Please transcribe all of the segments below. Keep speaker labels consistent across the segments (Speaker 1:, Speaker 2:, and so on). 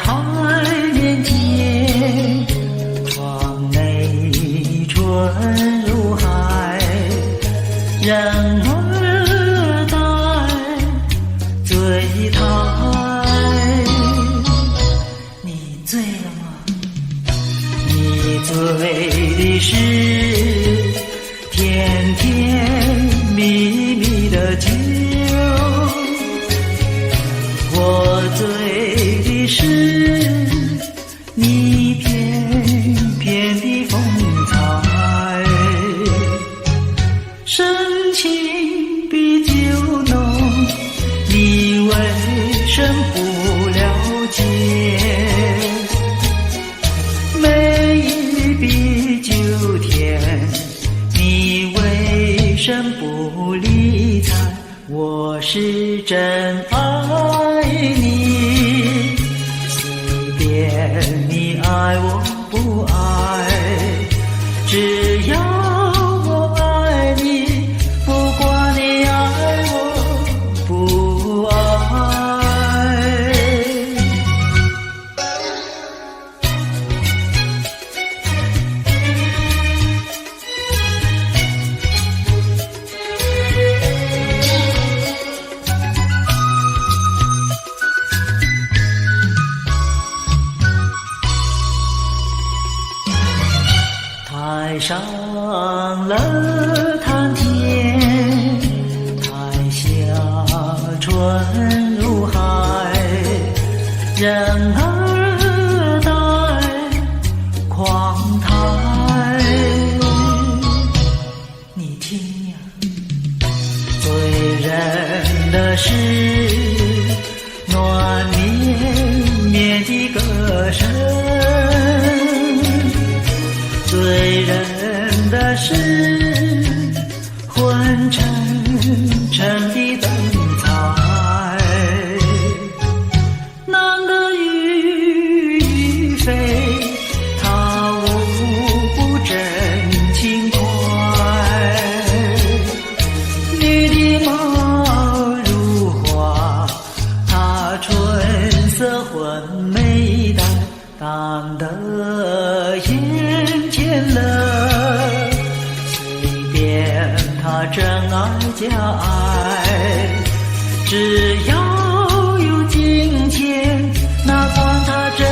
Speaker 1: 海面前，窗内春如海，人儿待醉态。你醉了吗？你醉的是甜甜蜜蜜的酒，我醉的是你翩翩的风采。深情比酒浓，你为什不了解？美意比酒甜，你为什不理睬？我是真爱你，随便你爱我不爱，只要我爱你，不管你爱我不爱。台上了谈天，台下春如海，人儿待狂态。你听呀，醉人的是暖绵绵的歌声，醉人的是昏沉沉的灯彩。男的欲飞，他无不真情怀，女的貌如花，她春色昏美淡，淡得眼前了，随便他真爱假爱，只要有金钱，哪管他真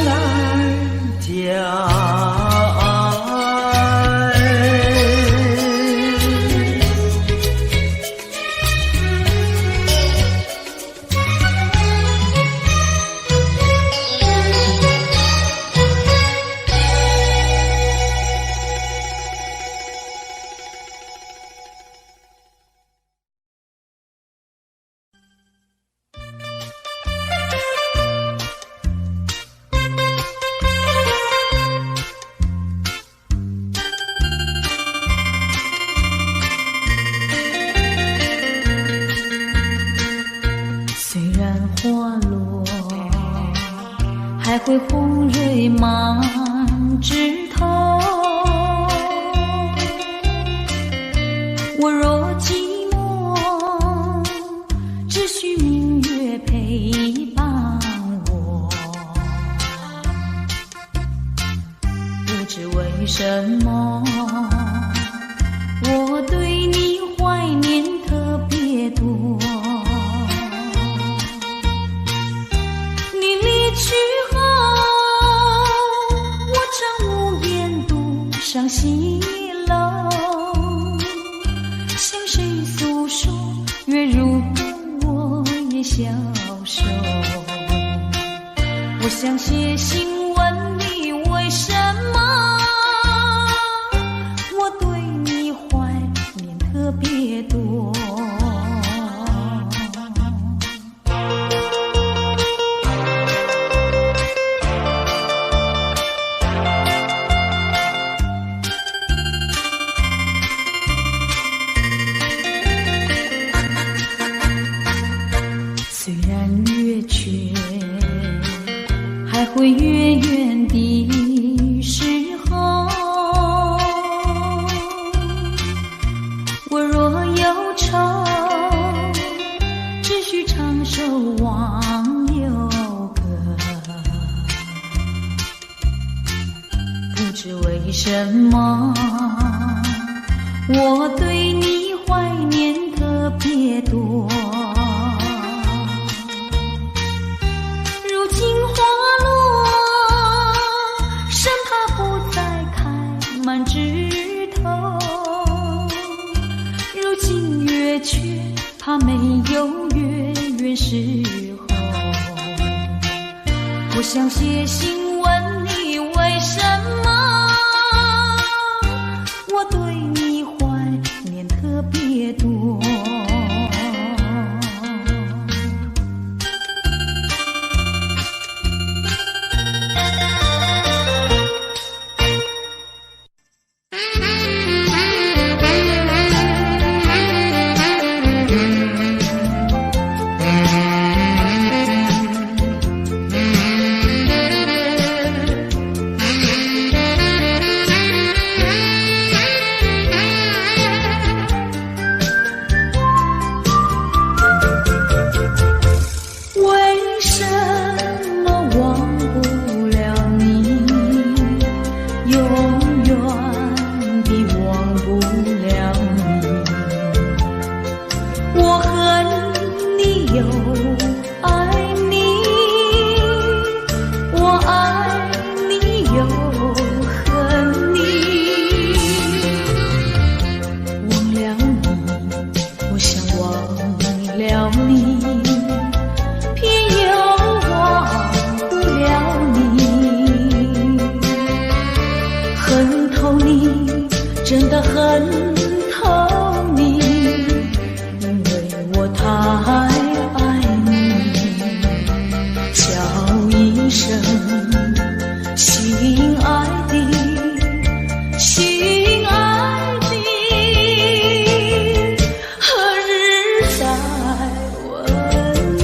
Speaker 1: 爱假爱。
Speaker 2: 虽然花落，还会红蕊满枝头。我若寂寞，只需明月陪伴我。不知为什么，我对你怀念特别多。伤心了，向谁诉说？月如歌，我也消瘦。我想写信问你，为什么我对你怀念特别多？虽然月缺，还会月圆的时候。我若忧愁，只需唱首忘忧歌。什么我对你怀念特别多？如今花落，生怕不再开满枝头；如今月缺，怕没有月圆时候。我想写信问你为什么我对你怀念特别多。真的很透你，因为我太爱你。叫一声心爱的，心爱的，何日再问你？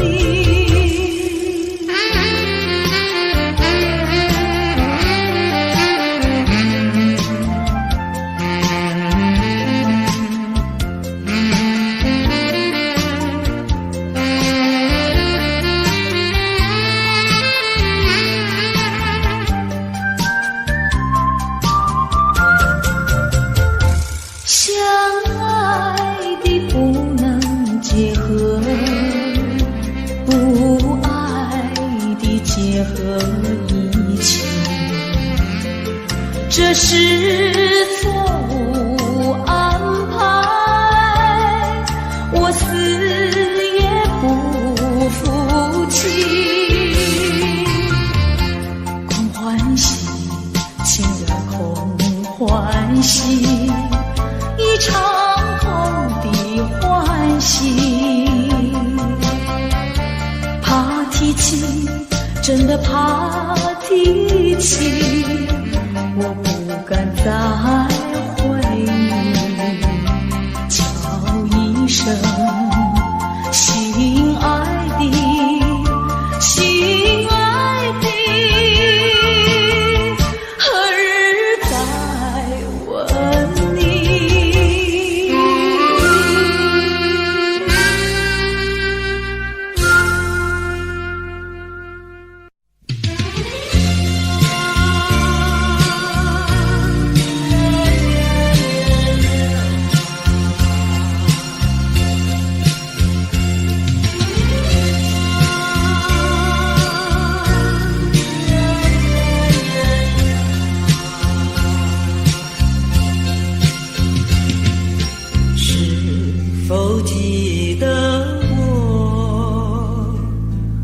Speaker 2: 结合一起，这是错误安排，我死也不服气。空欢喜，情愿空欢喜，一场空的欢喜，怕提起。真的怕提起，我不敢再回忆。叫一声心爱的，心爱的，何日再问你？
Speaker 1: 否记得我？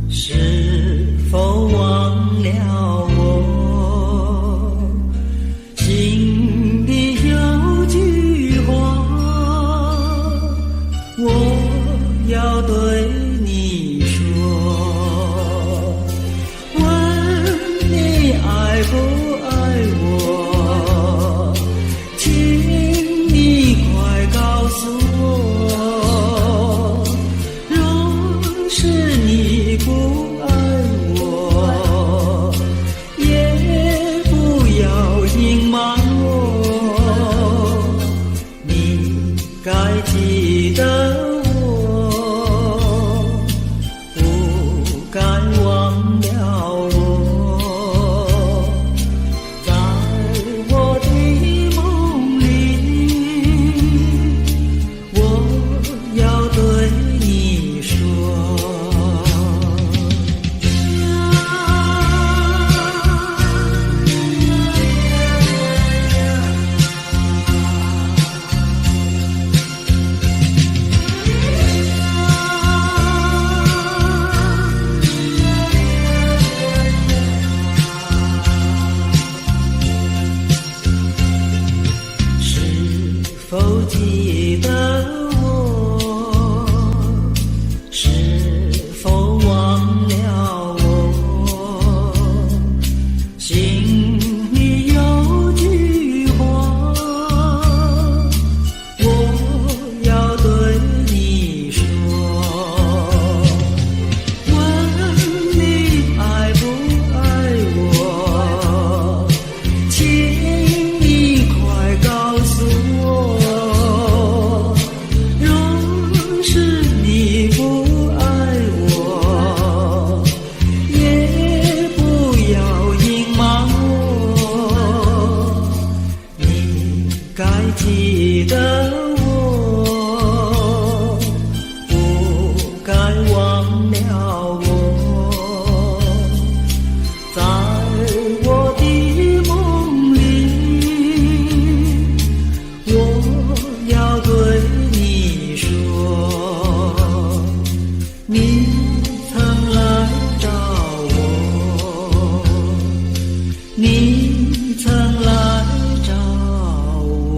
Speaker 1: 是否忘了我？心里有句话，我要对你说，问你爱不爱我？请你快告诉我。记得我，不该忘了我。的我，不该忘了我，在我的梦里，我要对你说，你曾来找我，你曾来找我。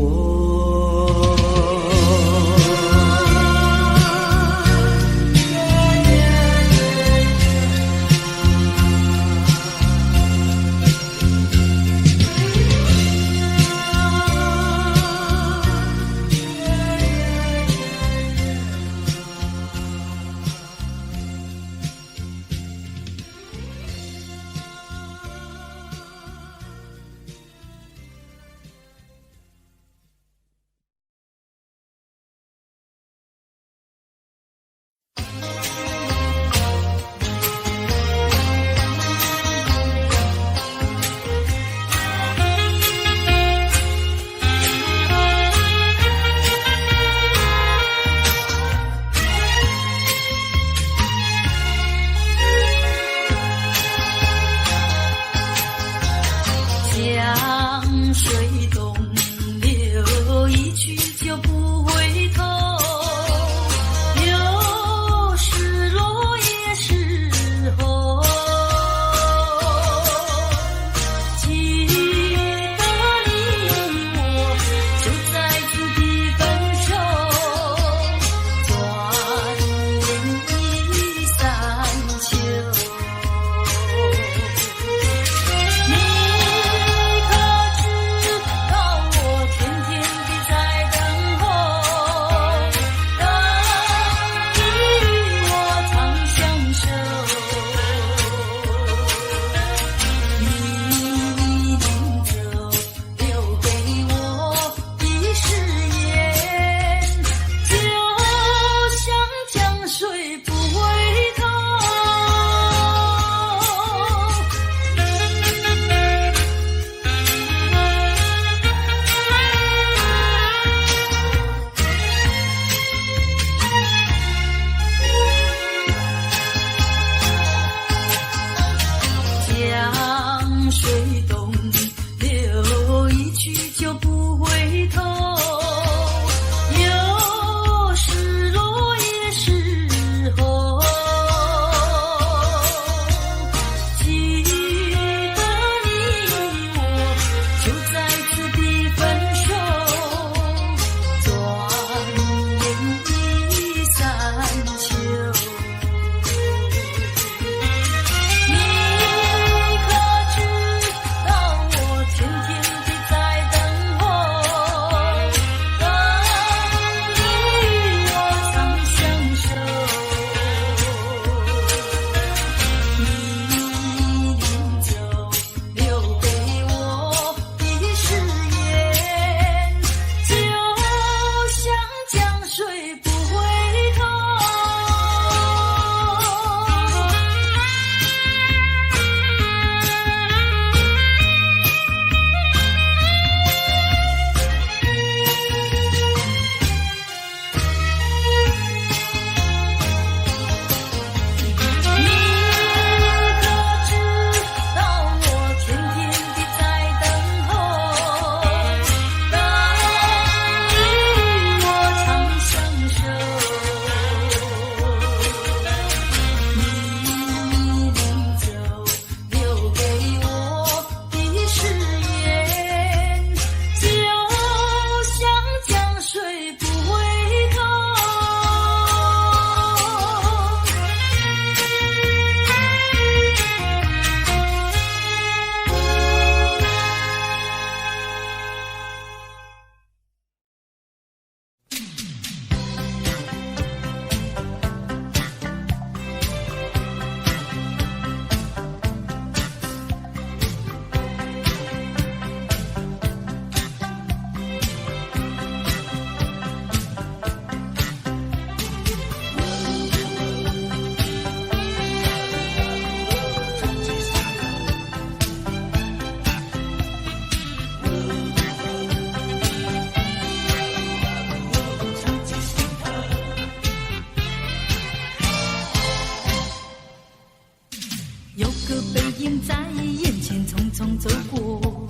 Speaker 2: 在眼前匆匆走过，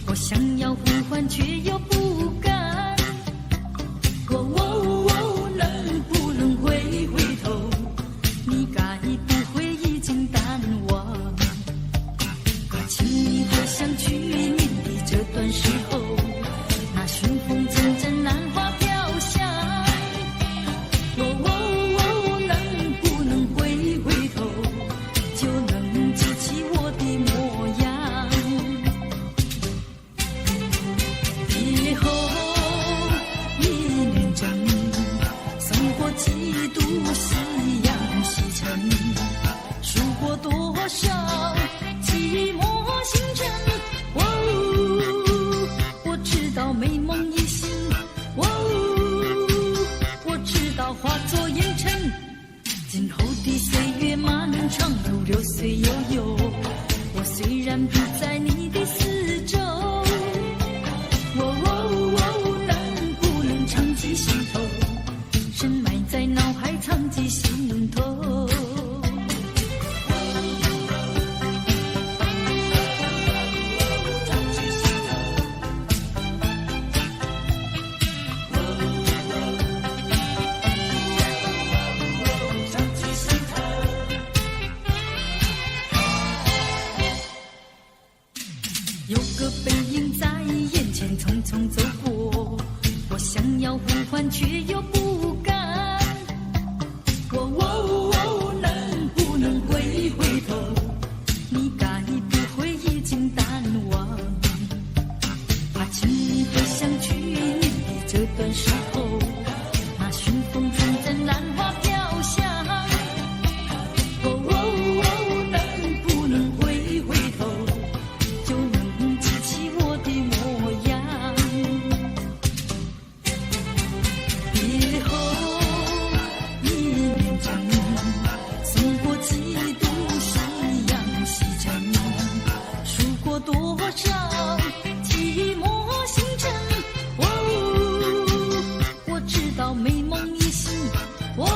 Speaker 2: 我想要呼唤却又不敢。能不能回头？你该不会已经淡忘？请你回想去年的这段时候，那寻风阵阵兰花飘香。能不能回头，就能记起我的模样？别后一年整，送过几度夕阳西沉，数过多少寂寞星辰。我知道美梦已醒，我知道化作烟尘。今后的岁月漫长如流水悠悠，我虽然不在你的四周，能不能长记心头，深埋在脑海藏记心头。有个背影在眼前匆匆走过，我想要呼唤却又不敢。能不能回头？你该不会已经淡忘？怕请你回想去年的这段时候，那寻风阵阵兰花飘香。能不能回头？就能记起我的模样。别后一年整，送过几度夕阳西沉，数过多少寂寞星辰。我知道美梦已醒，我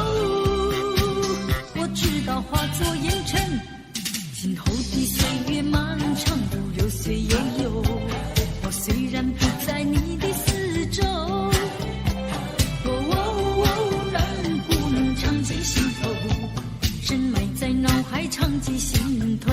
Speaker 2: 知道化作烟尘。今后的岁月漫长如流水悠悠，我虽然不在你的四周，能不能长记心头，深埋在脑海长记心头。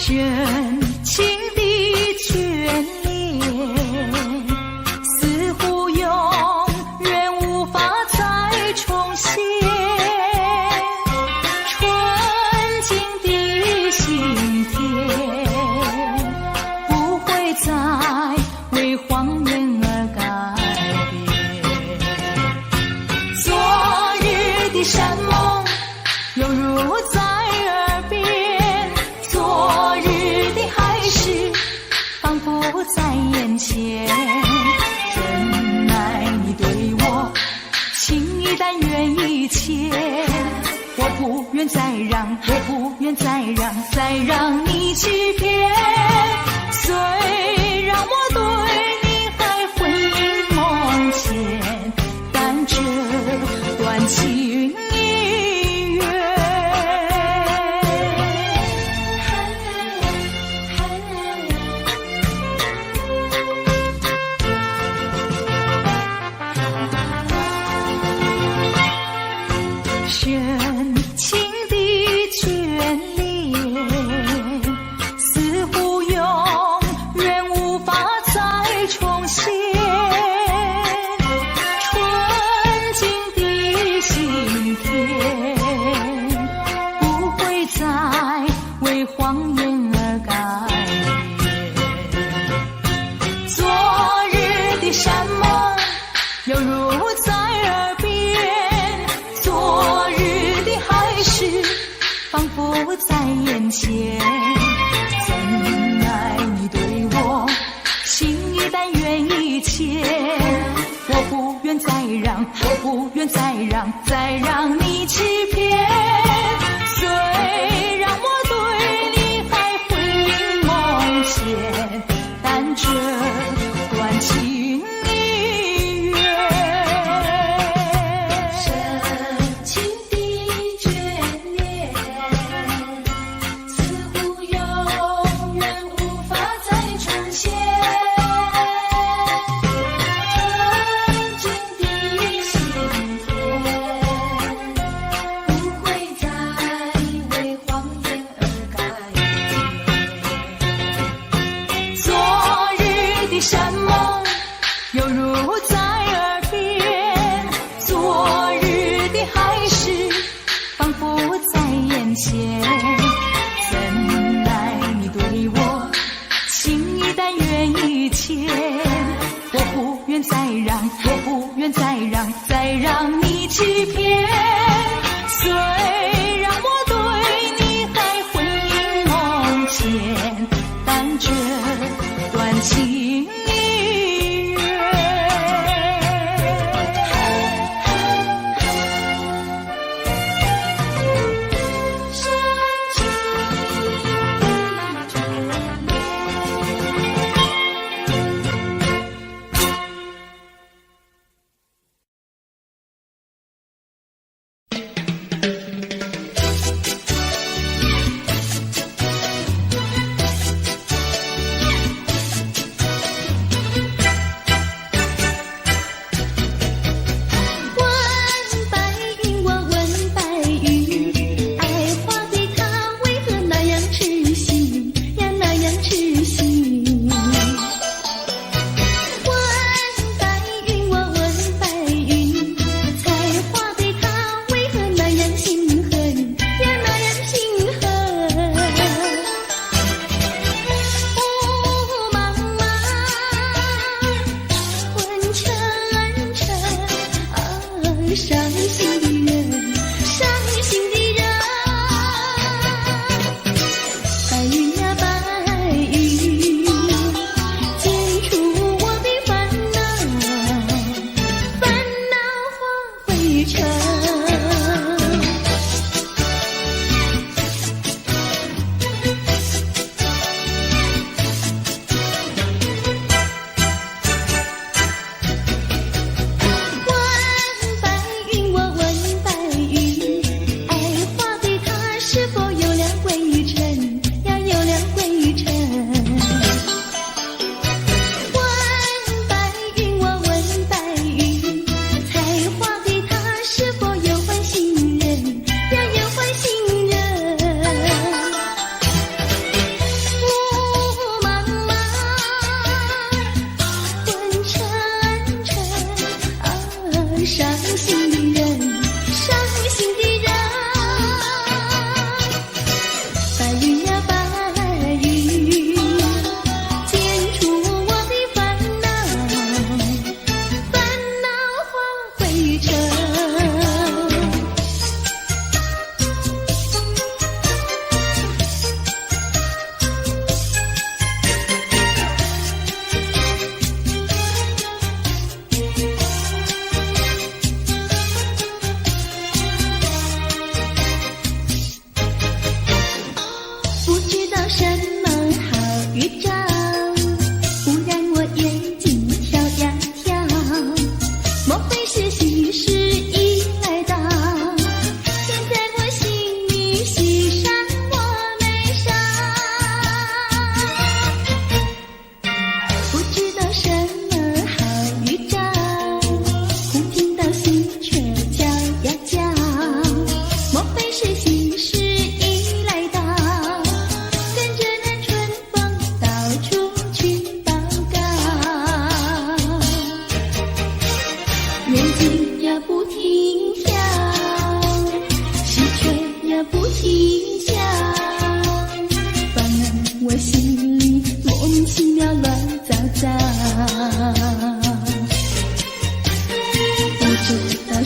Speaker 3: 深情的眷恋，似乎永远无法再重现。纯净的心田，不会再为谎言而改变。昨日的山盟，犹如在耳边。仿佛在眼前，真爱你对我情意但愿一切，我不愿再让，再让你欺骗。虽然我对你还魂萦梦牵，但这段情已远。今天，不会再为谎言而改变。昨日的山盟犹如在耳边，昨日的海誓仿佛在眼前。怎爱你对我心一但愿一切，我不愿再让，我不愿再让，再让你欺骗。虽然我对你还魂萦梦牵，但这段情已远。
Speaker 2: 深情的眷恋，似乎永远无法再重现。曾经的心田，不会再为谎言而改变。
Speaker 3: 昨日的山盟犹如在耳边，昨日的海誓仿佛在眼前。怎奈你对我情一但愿一牵，我不愿再让，我不愿再让，再让你欺骗。虽然我对你还魂萦梦牵，但这段情已远。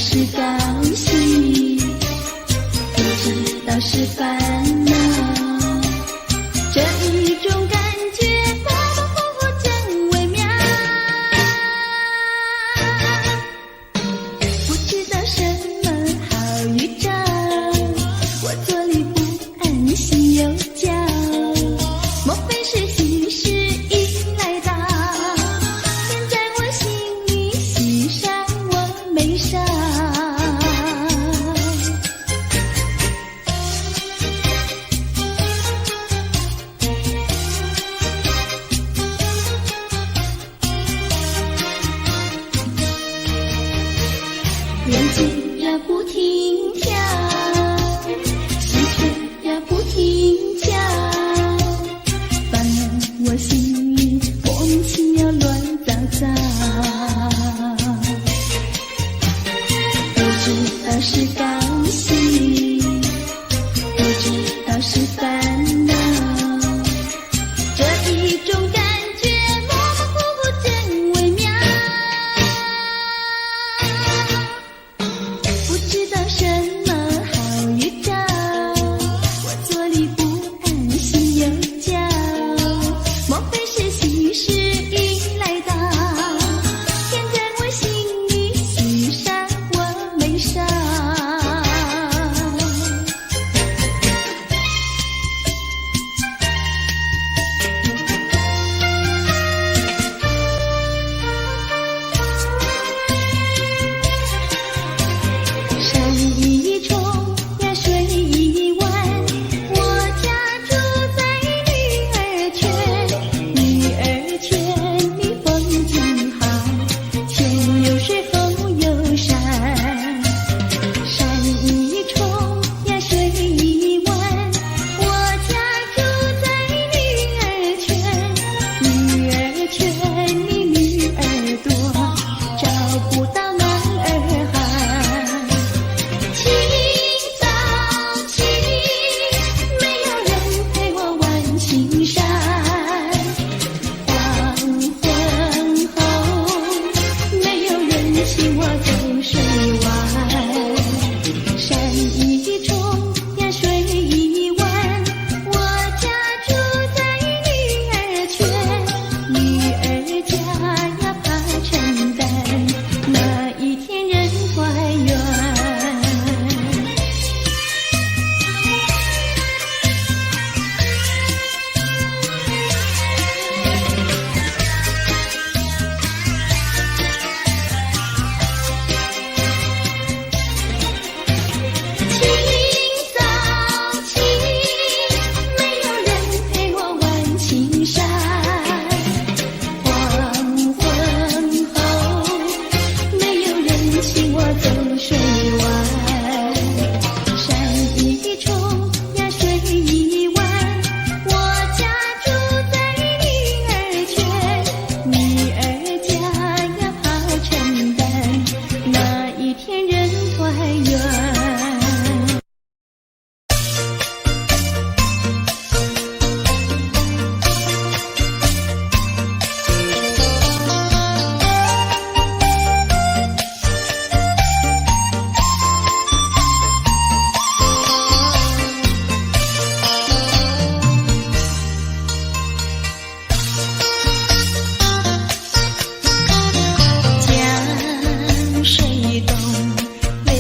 Speaker 2: 是高兴，不知道是烦恼。这一种感觉模模糊糊真微妙，不知道什么好预兆，我坐立不安，心又焦。莫非是喜事已来到？现在我心里喜上我眉梢。眼睛呀不停跳，心却呀不停跳，反而我心里莫名其妙乱糟糟。不知道是高兴，不知道是烦恼，这一种感觉模模糊糊真微妙。不知道什么好预兆，我坐立不安，心又焦。莫非是喜事已来到？现在我心里喜上我眉梢。山一重呀水一弯，我家住在女儿圈。女儿圈里风景好，前有水后有山。山一重呀水一弯，我家住在女儿圈。女儿圈里女儿多，找不到男儿汉。清早起，没有人陪我玩青山。黄昏后，没有人请我走水湾。山一重呀水一弯，我家住在女儿圈。女儿家呀怕承担，那一天人团圆。清早起，没有人陪我玩青山。黄昏后，没有人请我走水湾。山一重呀水一弯，我家住在女儿圈。女儿家呀怕承担，那一天人团圆。江水东流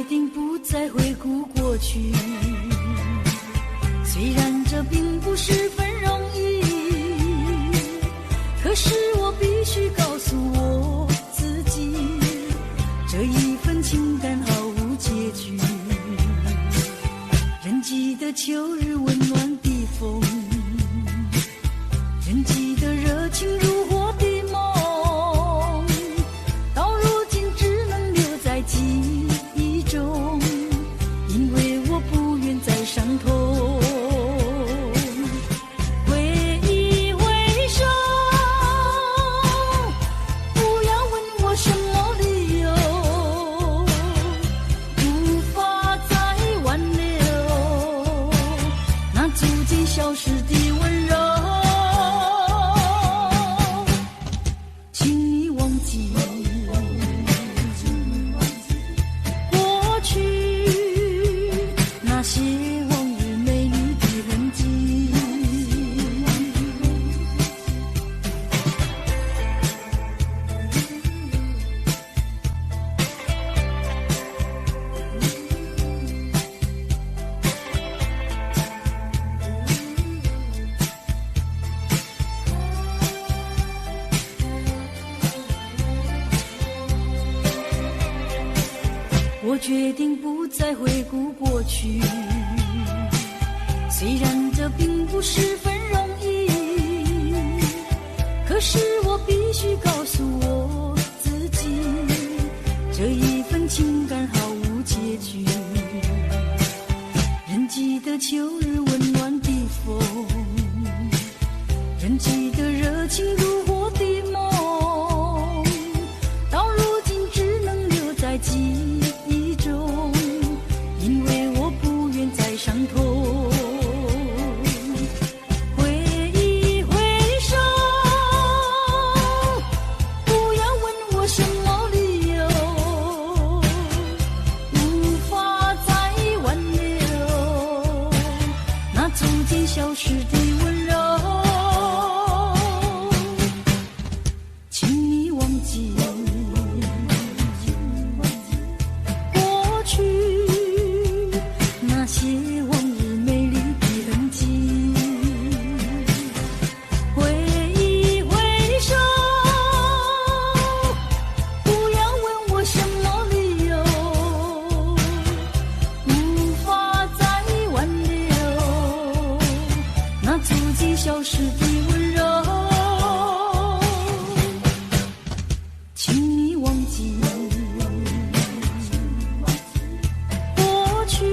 Speaker 2: 决定不再回顾过去，虽然这并不十分容易，可是我必须告诉我自己，这一份情感毫无结局。人记得秋日温暖的风，人记得热情如火的梦，到如今只能留在记忆中，因为我不愿再伤痛。挥一挥手，不要问我什么理由，无法再挽留那逐渐消失的温柔。我决定不再回顾过去，虽然这并不十分容易，可是我必须告诉我自己，这一份情感毫无结局。人记得秋日温暖的风，人记得热情如火的梦，到如今只能留在记忆中，因为我不愿再伤痛。挥一挥手，不要问我什么理由，无法再挽留那逐渐消失的温柔。请你忘记过去那些往日美丽的痕迹，挥一挥手，不要问我什么理由，无法再挽留那逐渐消失的温柔。请你忘记过去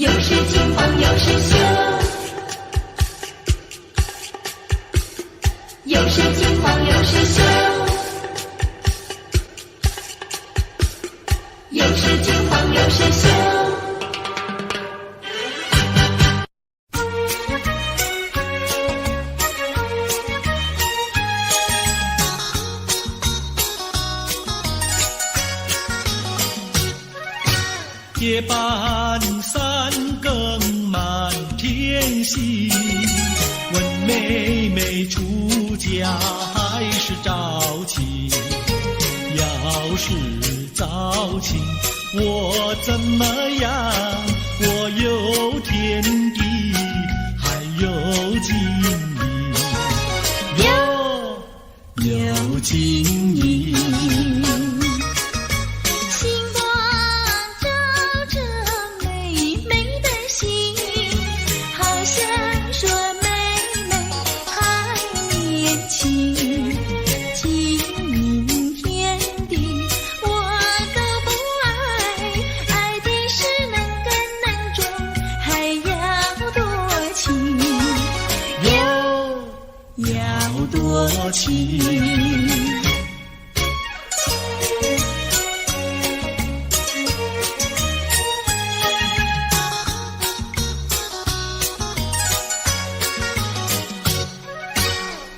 Speaker 2: 又是金黄又是秀，又是金黄又是秀，又是金黄又是秀。
Speaker 1: 夜半三更满天星，问妹妹出嫁还是早亲？要是早亲，我怎么样？我有天地，还有金银，有金银。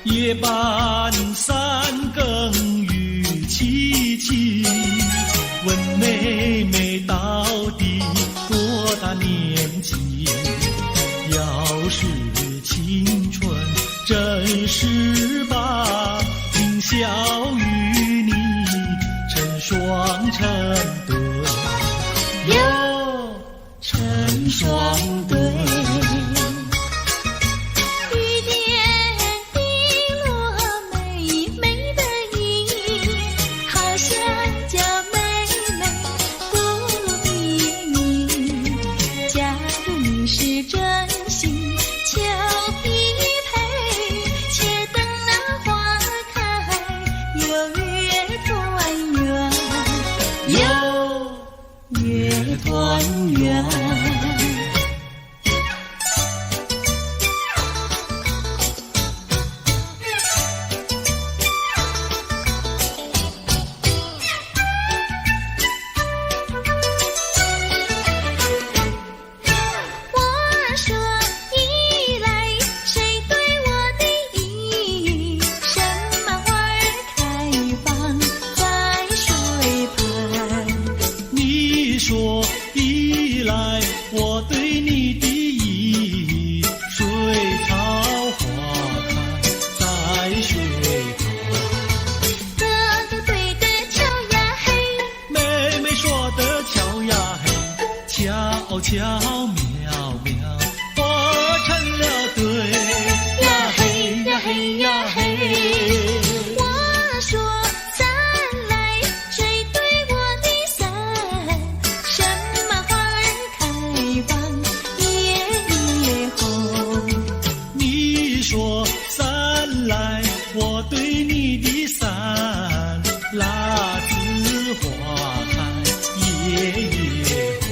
Speaker 1: 夜半三更雨凄凄，问妹妹到底多大年纪？要是青春真是把今宵与你成双成对，成双对。团圆。巧妙妙，活成了对呀嘿呀嘿呀嘿。
Speaker 2: 我说伞来，谁对我的伞？什么花儿开放夜夜红？
Speaker 1: 你说伞来，我对你的伞，辣子花开夜夜红。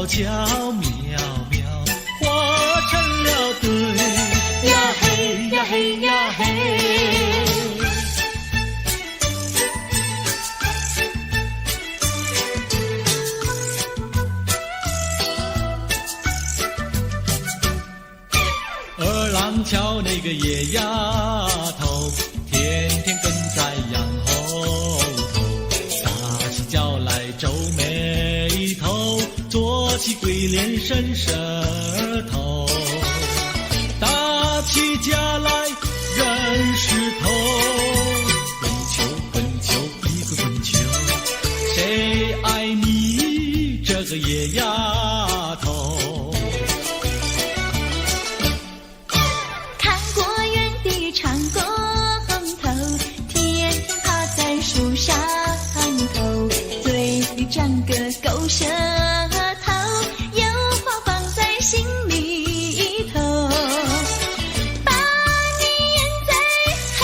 Speaker 1: 巧妙妙，活成了对呀嘿呀嘿呀嘿。二郎桥那个野丫头，天天跟在杨后头，撒起娇来皱眉头，做起鬼脸伸舌头，打起架来扔石头，滚球滚球一个滚球，谁爱你这个野丫头？
Speaker 2: 看过园的长工头，天天趴在树上头，嘴里长个狗舌头，有话放在心里头，把你淹在河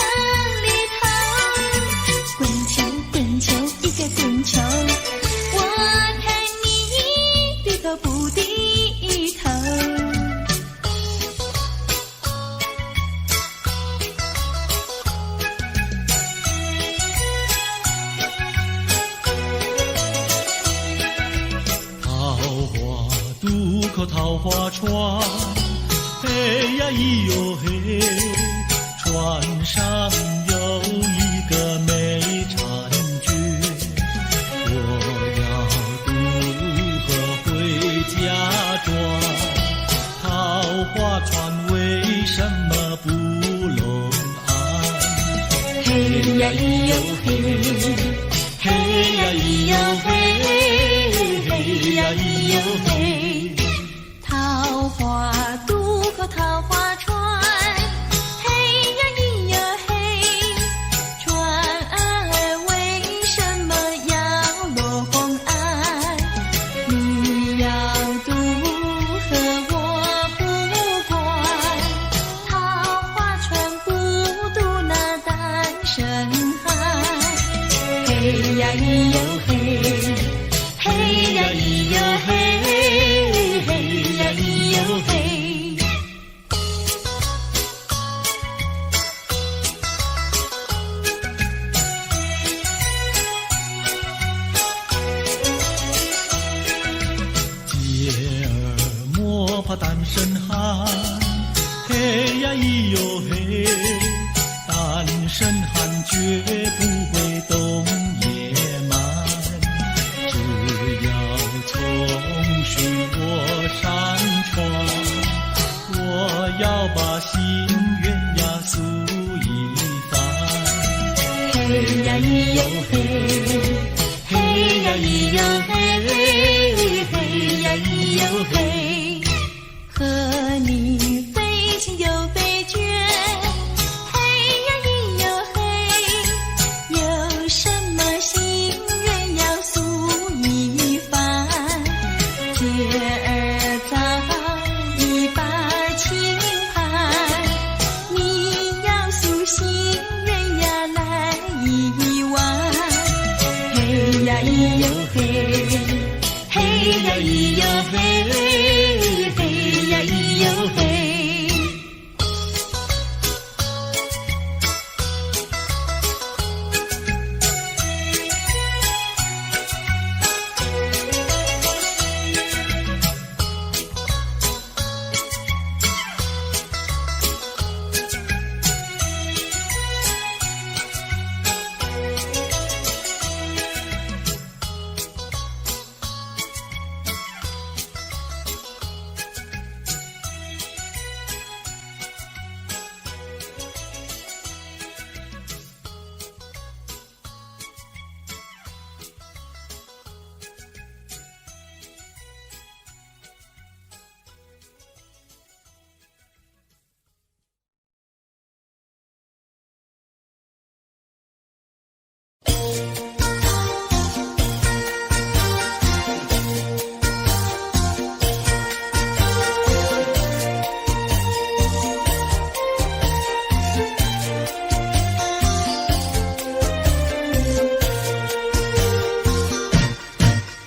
Speaker 2: 里头，
Speaker 1: 口桃花船，嘿呀咿哟嘿，船上有一个美婵娟，我要渡河回家转，桃花船为什么不拢岸？
Speaker 3: 嘿呀咿哟嘿，嘿呀咿哟嘿，嘿呀咿哟嘿，桃花渡口桃花船，嘿呀咿哟嘿，船儿为什么要落红岸？你要渡河我不管，桃花船不渡那单身汉。嘿呀咿哟嘿，嘿呀咿哟嘿，嘿呀咿哟嘿。
Speaker 1: 姐儿莫怕单身汉，嘿呀咿哟嘿，单身汉绝不会动野蛮，只要从许我上船，我要把心愿呀诉一番。
Speaker 3: 嘿呀咿哟嘿，嘿呀咿哟嘿，嘿呀咿哟嘿，和你非亲又非眷，嘿呀咿哟嘿，有什么心愿要诉一番？姐儿早已把情盘，你要诉心愿呀来一碗。嘿呀咿哟嘿，嘿呀咿哟嘿，嘿呀咿哟嘿。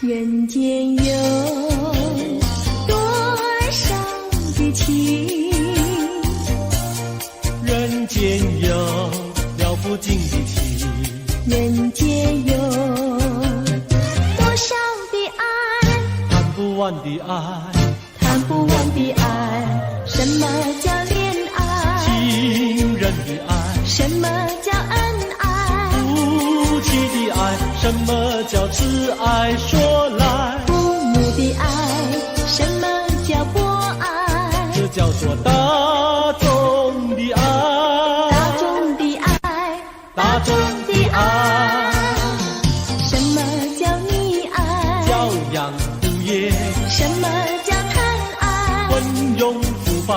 Speaker 3: 人间有多少的情，
Speaker 1: 人间有了不尽的情，
Speaker 3: 人间有多少的爱，
Speaker 1: 谈不完的爱，
Speaker 3: 谈不完的爱。什么叫恋爱？
Speaker 1: 情人的爱，
Speaker 3: 什么叫恩爱？
Speaker 1: 夫妻的爱，什么叫慈爱？说来，
Speaker 3: 父母的爱，什么叫博爱？
Speaker 1: 这叫做大众的爱，
Speaker 3: 大众的爱，
Speaker 1: 大众的爱，
Speaker 3: 什么叫溺爱？
Speaker 1: 教养无业，
Speaker 3: 什么叫贪爱？
Speaker 1: 昏庸腐败，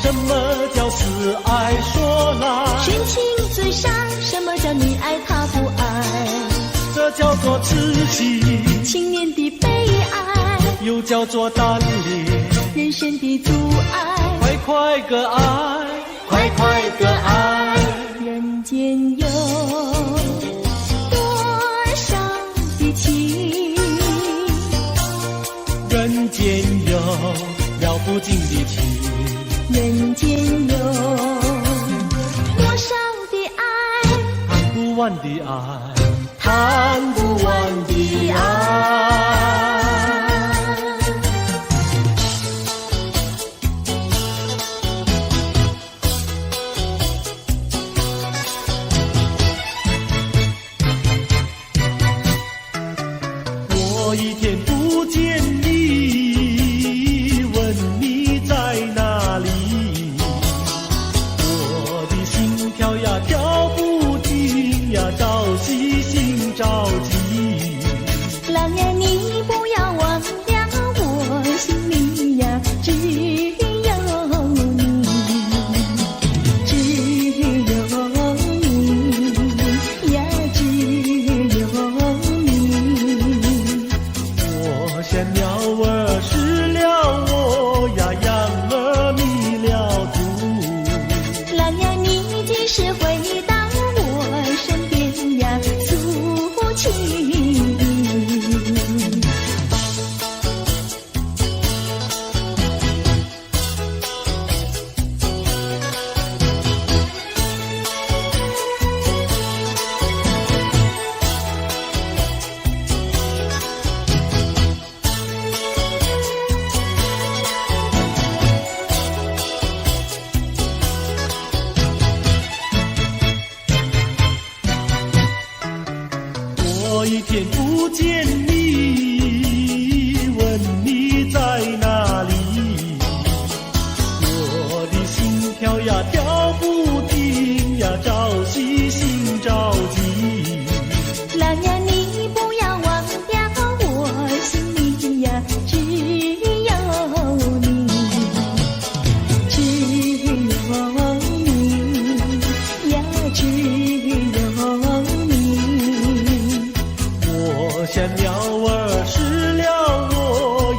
Speaker 1: 什么叫死爱？说来，
Speaker 3: 寻情最上，什么叫你爱他不爱？
Speaker 1: 这叫做痴情，
Speaker 3: 青年的悲哀，
Speaker 1: 又叫做单恋，
Speaker 3: 人生的阻碍。
Speaker 1: 快快个爱，快快个爱，
Speaker 3: 人间有多少的情，
Speaker 1: 人间有了不尽的情，
Speaker 3: 人间有多少的爱，
Speaker 1: 谈不完的爱，谈不完的爱。一天不见你，问你在哪里，我的心跳呀跳不停呀，着急心着急。
Speaker 3: 郎呀，你不要忘掉我心里呀，只有你，只有你呀，只有你。
Speaker 1: 我像鸟儿失了窝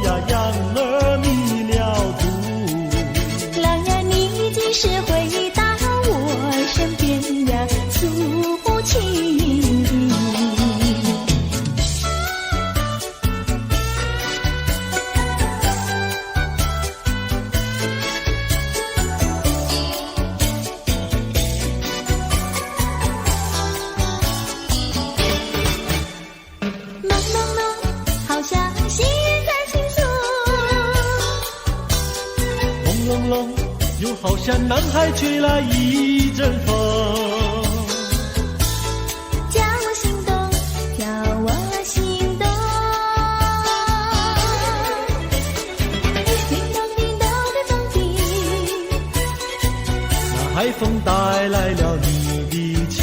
Speaker 1: 呀，羊儿迷了途。
Speaker 3: 郎呀，你几时回到我身边呀，诉情意。朦朦胧，好像细雨在倾诉。
Speaker 1: 朦胧胧，又好像南海吹来一阵风。
Speaker 3: 叫我心动，叫我心动。叮咚叮咚的钟笛，
Speaker 1: 那海风带来了你的情，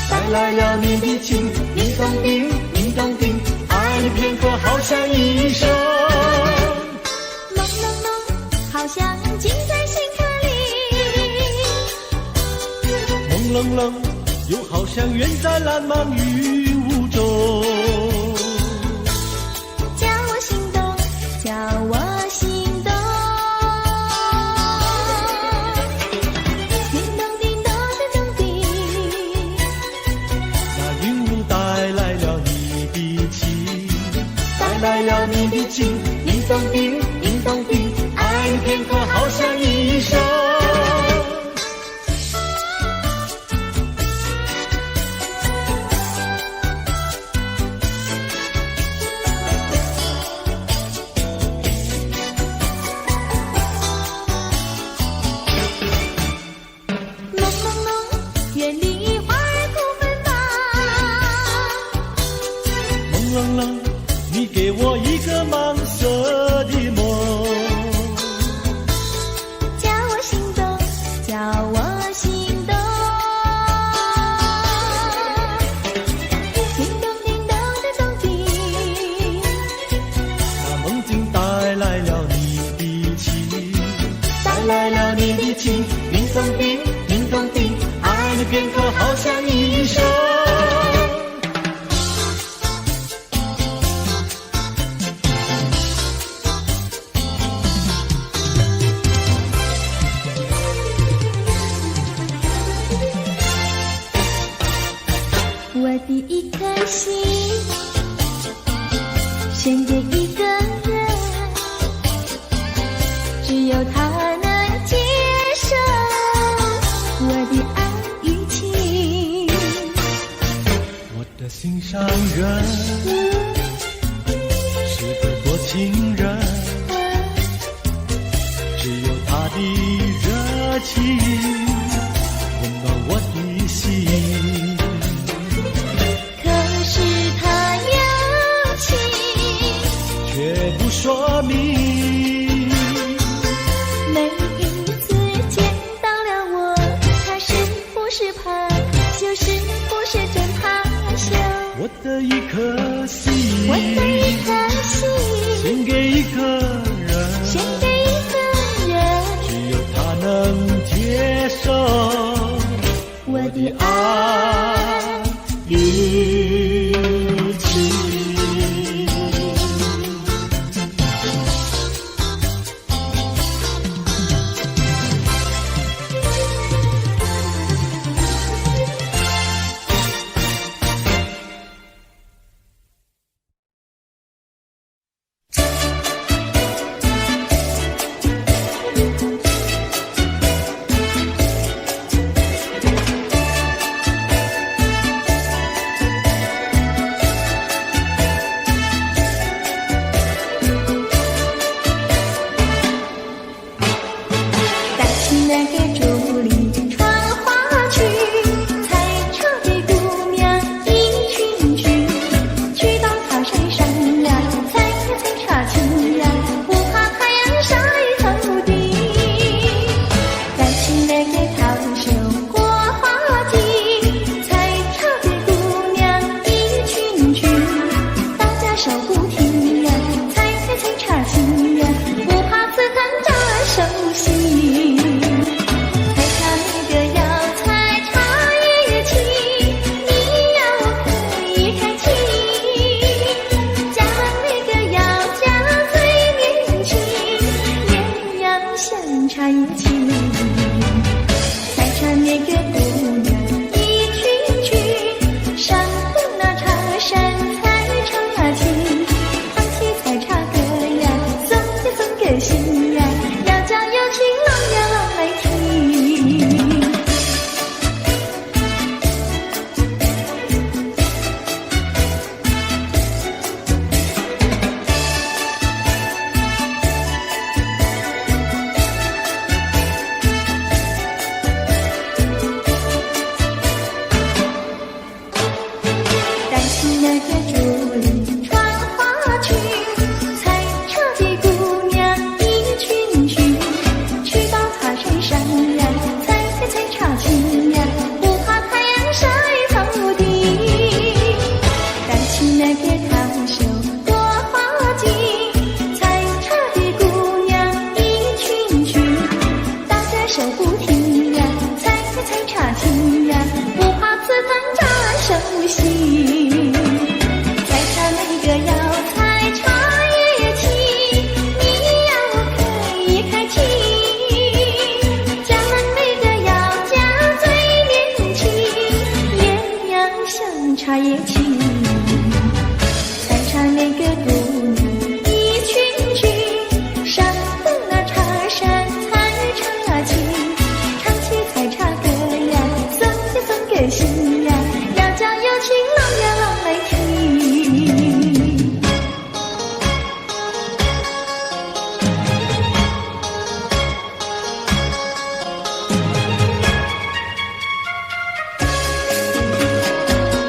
Speaker 1: 带来了你的情，叮咚叮，叮咚叮，爱你片刻好像一生。
Speaker 3: 朦胧胧，好像浸在心坎里。
Speaker 1: 朦胧胧，又好像远在蓝茫云雾中。
Speaker 3: 叫我心动，叫我心动。叮咚叮咚的钟笛，
Speaker 1: 那云雾带来了你的情，带来了你的情，叮咚叮，叮咚叮，爱你片刻好像一生。
Speaker 3: 朦朦胧，远离花儿枯芬芳。
Speaker 1: 朦胧胧，你给我一个盲色的梦。
Speaker 3: 叫我心动，叫我心动。叮咚叮咚的钟笛，
Speaker 1: 那梦境带来了你的情，带来了你的情，叮咚叮，叮咚叮，爱你片刻好像一生。
Speaker 3: 我的一颗心献给一个人，只有他能接受我的爱与情。
Speaker 1: 我的心上人是个多情人，只有他的热情温暖我的心。
Speaker 3: 可是他有情，
Speaker 1: 却不说明，
Speaker 3: 每一次见到了我，他是不是怕，就是不是真怕羞。
Speaker 1: 我的一颗心，
Speaker 3: 我的一颗心
Speaker 1: 献给一个人，
Speaker 3: 献给一个人，
Speaker 1: 只有他能接受
Speaker 3: 我的爱
Speaker 1: 与情。
Speaker 3: 那个竹林穿花裙，采茶的姑娘一群群，去到茶山上呀，采茶青呀，不怕太阳晒头顶。带起那个烫手朵花巾，采茶的姑娘一群群，打着手不停呀，采茶青呀，不怕刺疼扎手心。采茶那个要采茶叶青，你要开青。嫁人那个要嫁最年轻，也要像茶叶青。采茶那个姑娘一群群，上的那茶山采茶青，唱起采茶歌呀，送给心呀，要叫有情郎呀郎来听。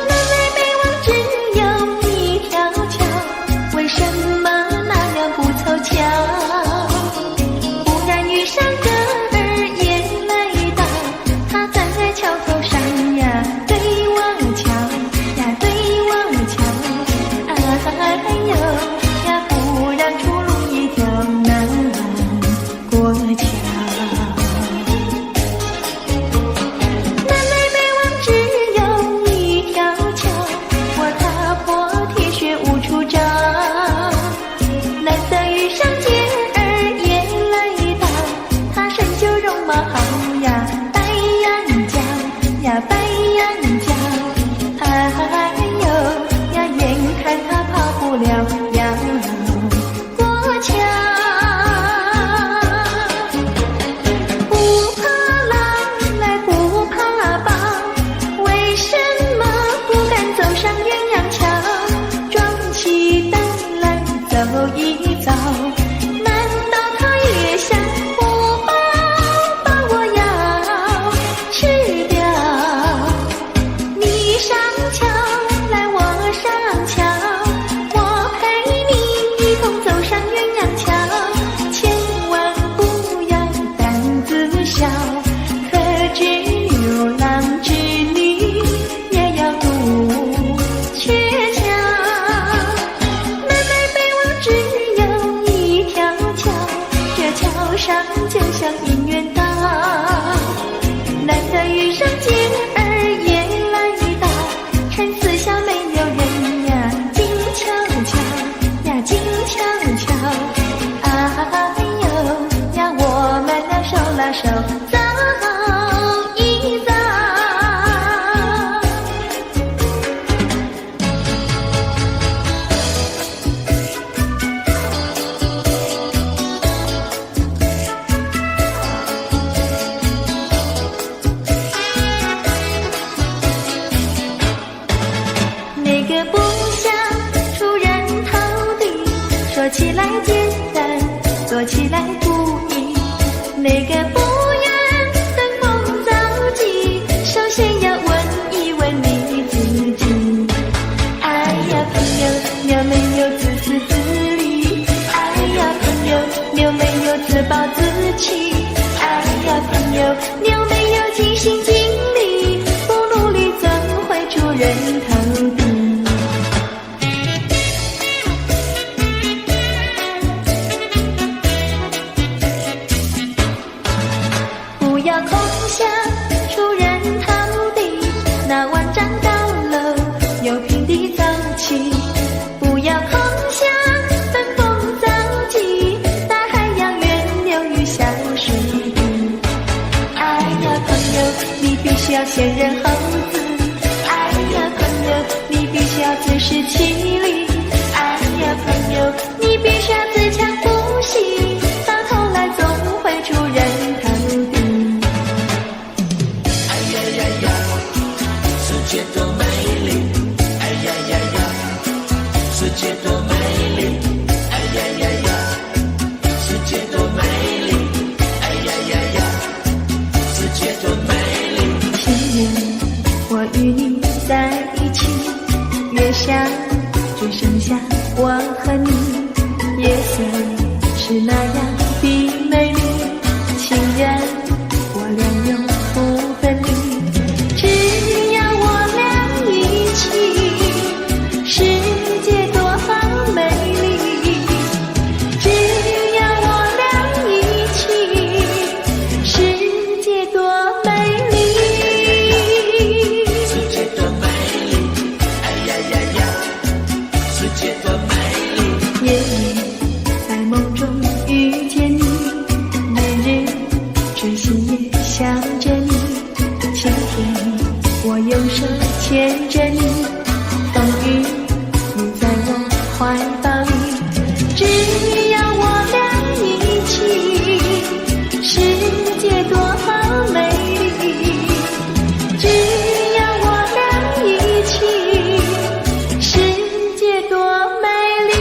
Speaker 3: 南北北望只有一条桥，为什么那样不凑巧？忽然遇上个儿也来到，他站在桥头上呀，对我瞧呀，对我瞧，哎呦呀，不让出路一条难过桥。南北北望只有一条桥，我踏破铁鞋无处找。难得遇上姐儿也来到，她身就容貌好呀，白羊角呀，白羊角，哎呦呀，眼看她跑不了过桥。不怕狼来不怕豹，为什么不敢走上鸳鸯桥？壮起胆来走一遭，难道他也想不把我要吃掉？你上桥来我上桥，我陪你一同走上鸳鸯桥，千万不要胆子小，可知牛郎织女也要渡鹊桥。南北北望只有一条桥，这桥上就像姻缘道。难得遇上姐儿也来到，趁四下没有人呀，静悄悄呀，静悄悄，哎呦呀，我们俩手拉手走一遭。那个不想出人头地，说起来简单，做起来不易。那个不愿登峰造极，首先要问一问你自己。哎呀朋友，你有没有自私自利？哎呀朋友，你有没有自暴自弃？哎呀朋友，你有没有尽心尽力？不努力怎会出人头地？不要空想出人头地，那万丈高楼有平地造起。不要空想登峰造极，大海洋源流于小水滴。哎呀朋友，你必须要先人后子。哎呀朋友，你必须要自食其力。哎呀朋友，你必须要自强不息，到头来总会出人头地。
Speaker 4: 哎呀呀呀，世界多美丽！哎呀呀呀，世界多美丽！哎呀呀呀，世界多美丽！哎呀呀呀，世界多美丽！
Speaker 3: 情人，我与你在一起，越是下只剩下我和你，夜色是那样的美丽，情人我俩永不分离。只要我俩一起，世界多美丽。只要我俩一起，世界多美丽。
Speaker 4: 世界多美丽，哎呀呀呀，世界多美丽。
Speaker 3: 夜里在梦中遇见你，每日追星也想着你。晴天我用手牵着你，风雨你在我怀抱里。只要我俩一起，世界多美丽。只要我俩一起，世界多美丽。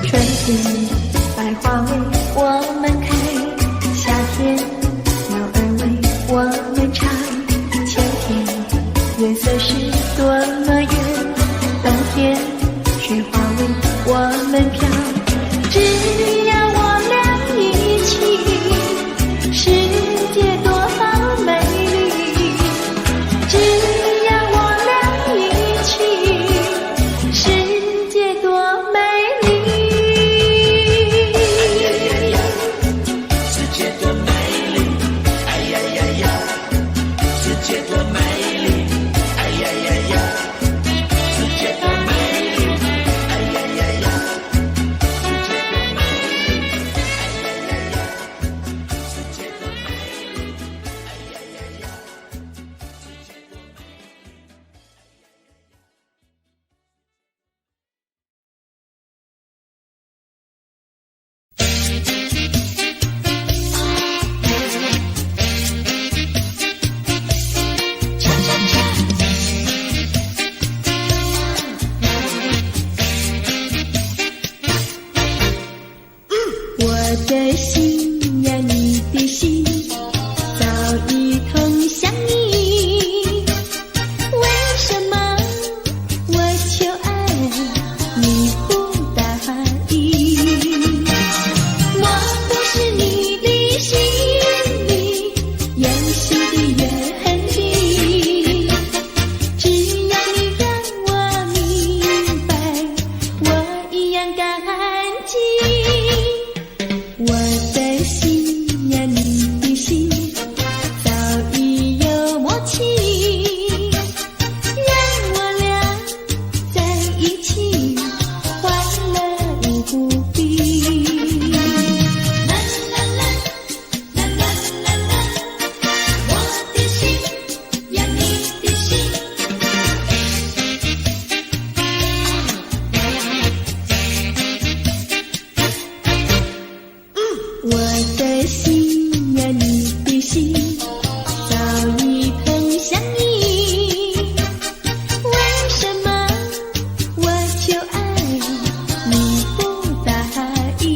Speaker 3: 春天百花为我们开，夏天鸟儿为我们唱，秋天月色是多么圆，冬天雪花为我们飘。只要我俩一起，世界多美丽。只要我俩一起，世界多美丽。
Speaker 4: 世界多美丽，哎呀呀呀，世界多美丽，哎呀呀呀，世界多美丽，哎呀呀呀，世界多美丽，哎呀呀呀，世界多美丽，哎呀呀呀，世界多美丽。
Speaker 3: 我的心呀，你的心，早已同向你。为什么我求爱你不答应？我不是你的心里有心的原地，只要你让我明白，我一样感激。我的心呀，你的心，早已有默契，让我俩在一起，欢乐无比。啦啦啦，啦啦啦啦，我的心呀，你的心。我的心呀，你的心，早已同向你。为什么我求爱你不答应？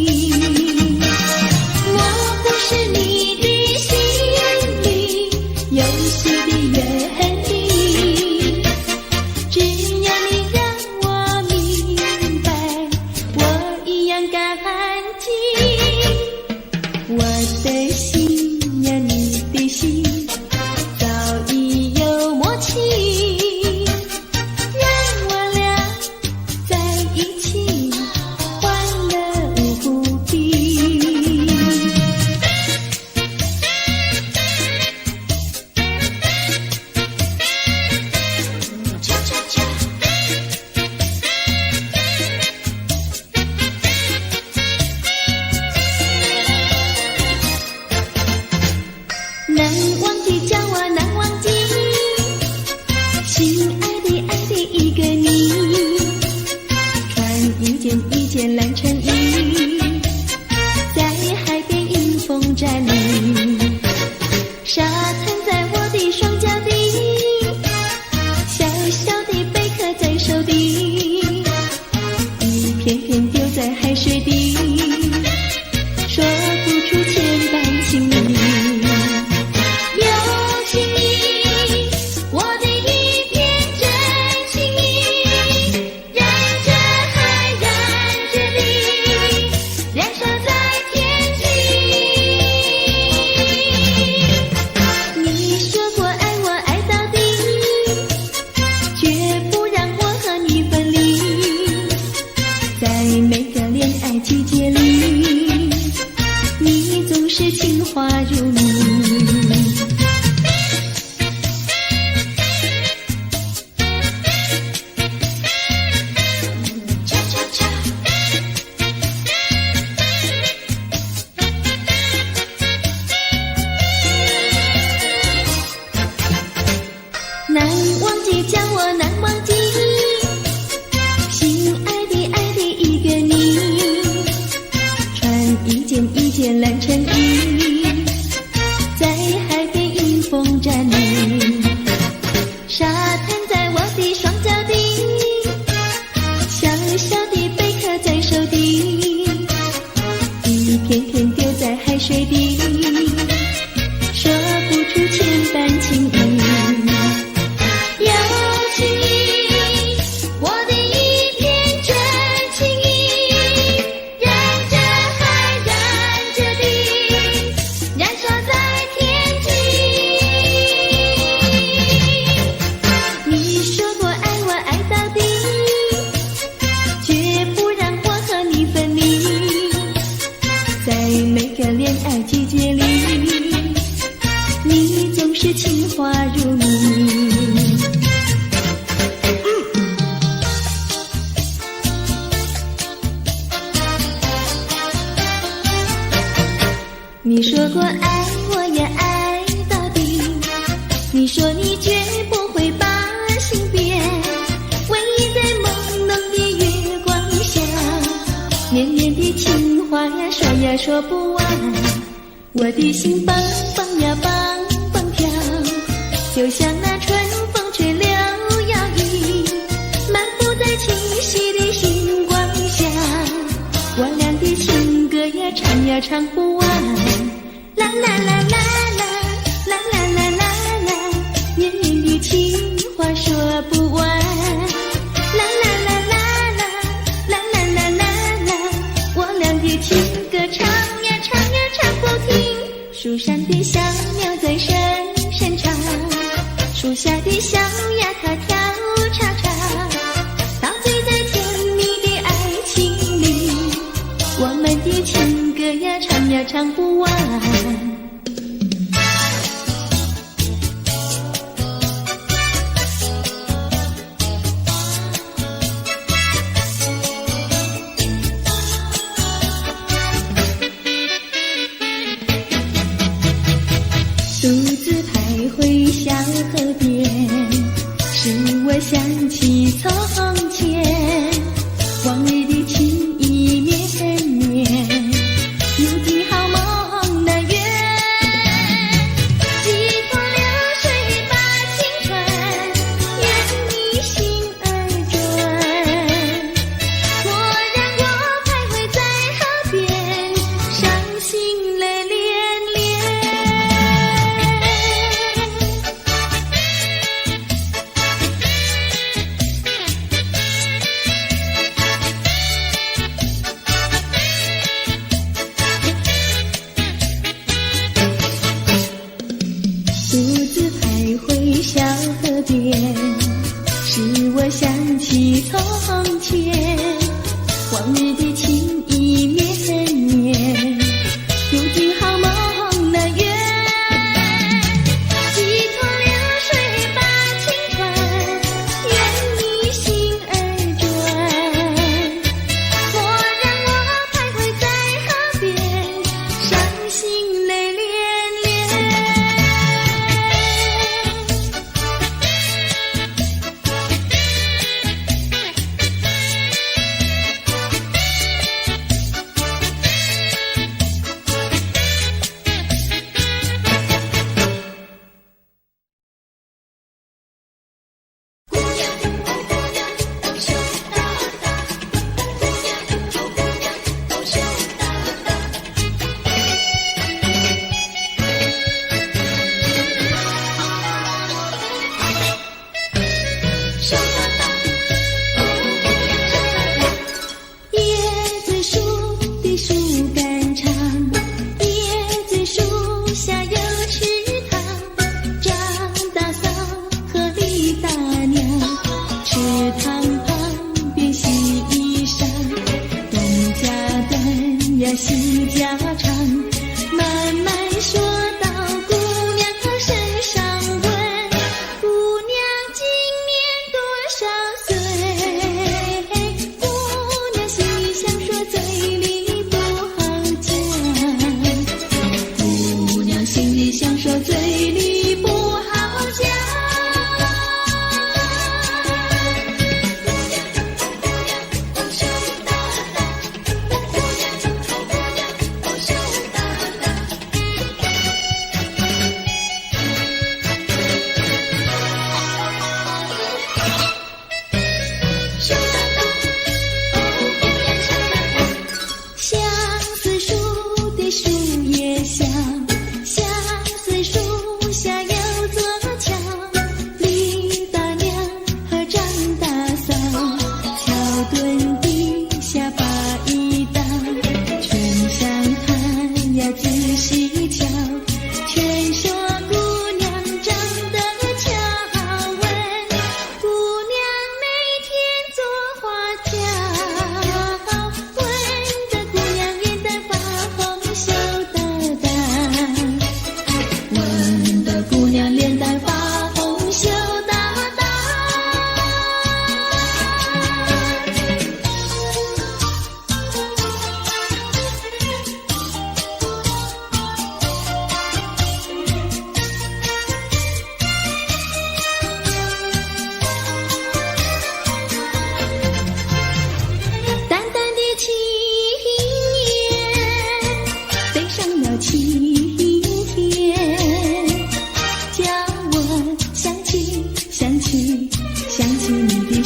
Speaker 3: 我不是你的心里有心的原地，只要你让我明白，我一样感激。我的心呀，你的心，早已有默契，让我俩在一起，欢乐无比。恰恰恰。难忘记叫我难忘记，心爱的爱的一个你，穿一件蓝衬衣，在海边迎风站立，沙滩在我的双脚底，小小的背
Speaker 5: 过爱我要爱到底，你说你绝不会把心变，唯一在朦胧的月光下，绵绵的情话呀说呀说不完，我的心蹦蹦呀蹦蹦跳，就像那春风吹柳摇曳，漫步在清晰的星光下，我俩的情歌呀唱呀唱不完，啦啦啦啦啦啦啦啦啦啦，绵绵的情话说不完，啦啦啦啦啦啦啦啦啦啦，我俩的情歌唱呀唱呀唱不停，树上的小鸟在声声唱，树下的小鸭它跳叉叉，陶醉在甜蜜的爱情里，我们的情歌呀唱呀唱不完。独自徘徊小河边，使我想起从前，往日的情意绵绵，如今好梦难圆，几头流水把情传，愿你心儿转，蓦然我徘徊在河边，伤心泪涟涟。独自徘徊小河边，使我想起从前，往日的情意绵绵，如今好梦难圆，几头流水把情传，愿你心儿转，蓦然我徘徊在河边，伤心泪涟涟。椰子树的树干长，椰子树下有池塘，张大嫂和李大娘，池塘旁边洗衣裳，东家短呀西家长，慢慢说到姑娘身上问，姑娘今年多少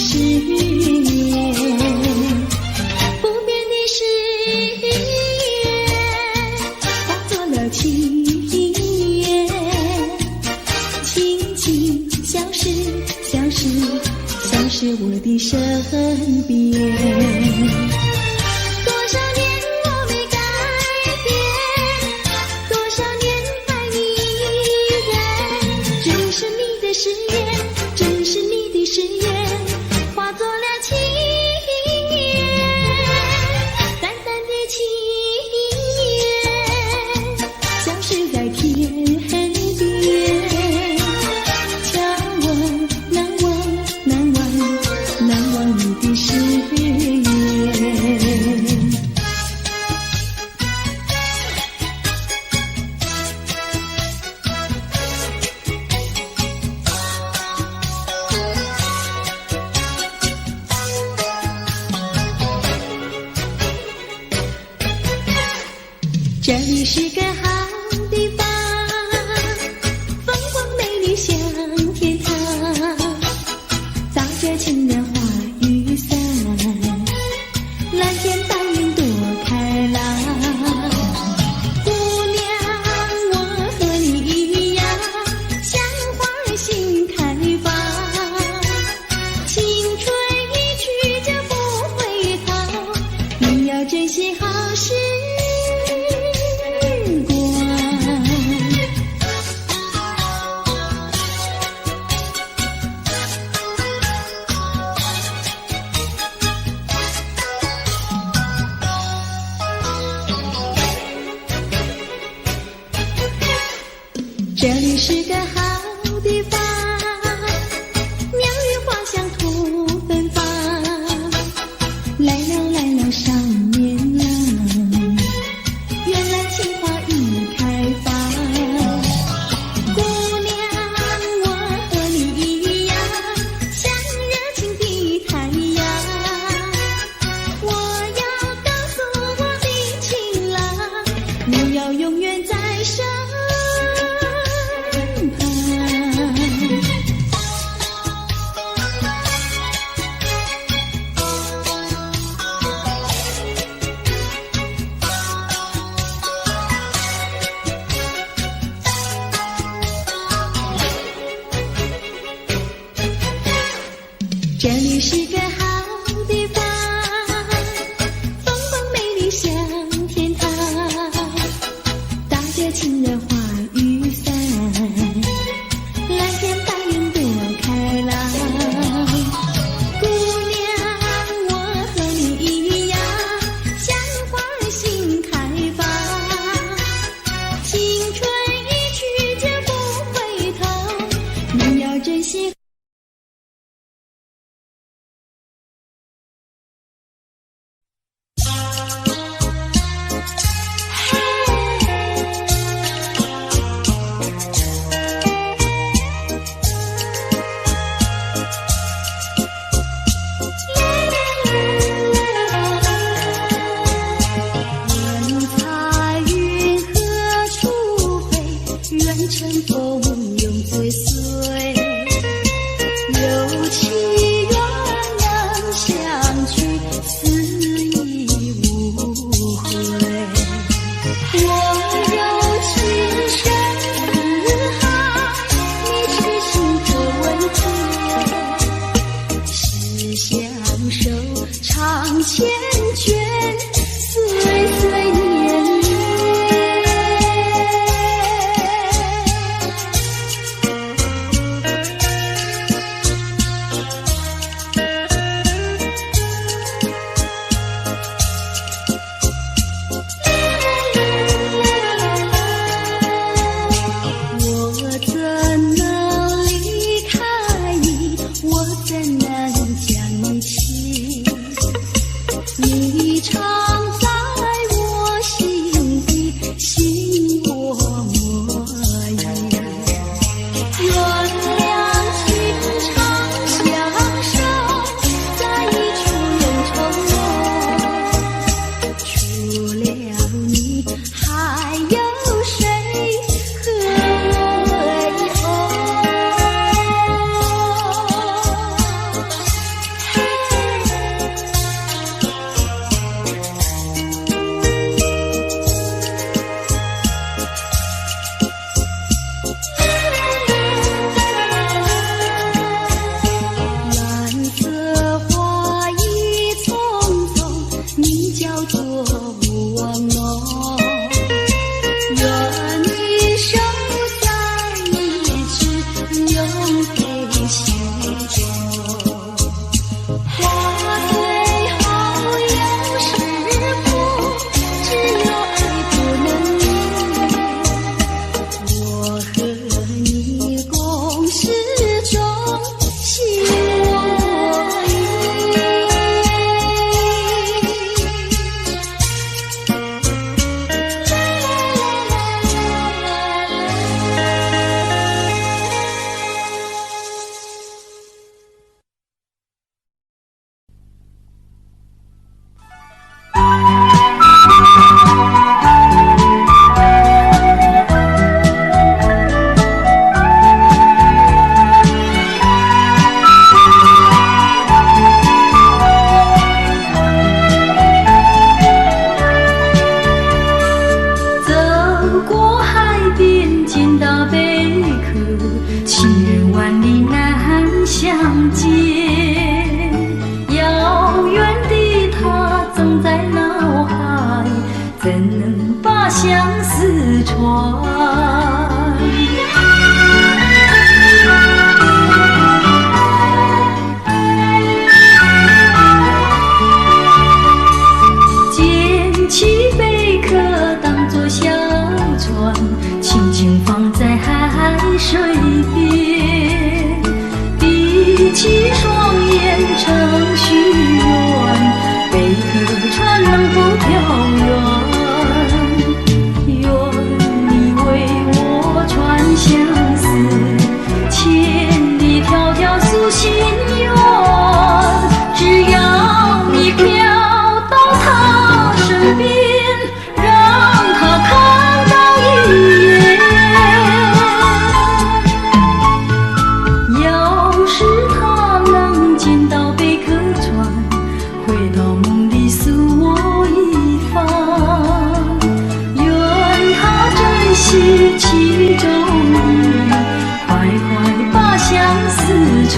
Speaker 5: 誓言，不变的誓言化作了情缘，轻轻消失，消失，消失我的身边。多少年我没改变，多少年爱你依然，只是你的誓言，只是你的誓言化作了情缘，淡淡的情缘消失在天边，眺望难忘难忘难忘你的誓言。这里是个好地方，风光美丽像天堂，造着情人花雨伞，蓝天白云多开朗。姑娘，我和你一样，像花儿心开放，青春一去就不回头，你要珍惜好时这里是个好地方，鸟语花香吐芬芳，来了来了少年郎，原来情花已开放。姑娘，我和你一样，像热情的太阳，我要告诉我的情郎，你要永远在身旁。这里是个好地方，风光美丽像天堂，搭着情人花雨伞，蓝天白云多开朗。姑娘，我和你一样，像花儿心开放，青春一去就不回头，你要珍惜。云彩云何处飞？愿乘风永追随。有情愿能相聚，思忆无悔。我有情深似海，你痴心可问天。是相守长缱绻，岁岁年年。我怎能离开你？我怎能将你弃？你常在我心底，心我默依。原谅情长相守，在一处永愁浓。除了你，还有谁和我为
Speaker 2: 成许愿，贝壳船能否飘远？愿你为我传相思，千里迢迢诉心愿。只要你飘到他身边，让他看到一眼。要是他能见到贝壳船，回到梦里诉我一番。愿他珍惜其中意，快快把相思传。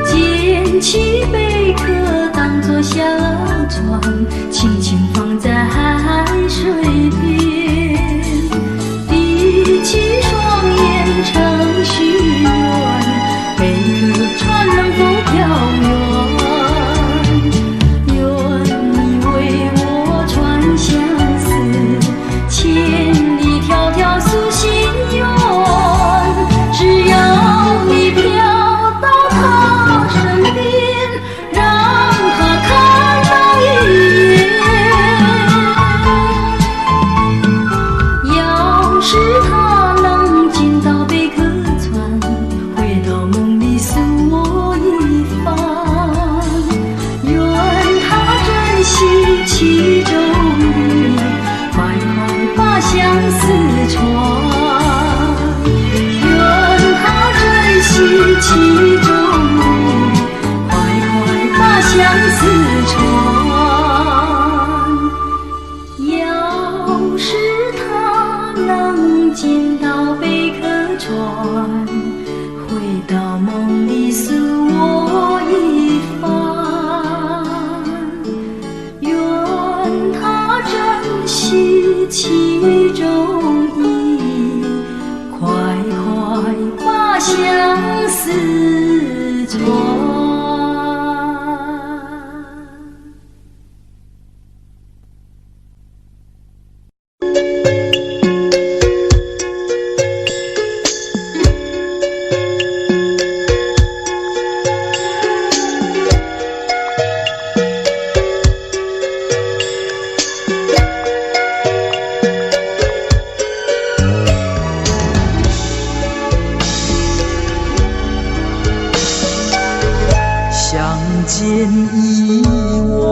Speaker 2: 捡起贝壳当作小船，轻轻放在海水边，闭起双眼成许愿，贝壳船能否飘远？愿你为我传相思，千里迢迢诉心愿。只要你飘到他身边，让他看到一眼。要是他能见到贝壳船，回到梦里诉我一番。愿他珍惜其中意，快快把相思传。愿他珍惜其中意，快快把相思传。要是他能见到贝壳船，回到梦里诉我一番。愿他珍惜其中意，快快把相思传。
Speaker 6: 相见已晚，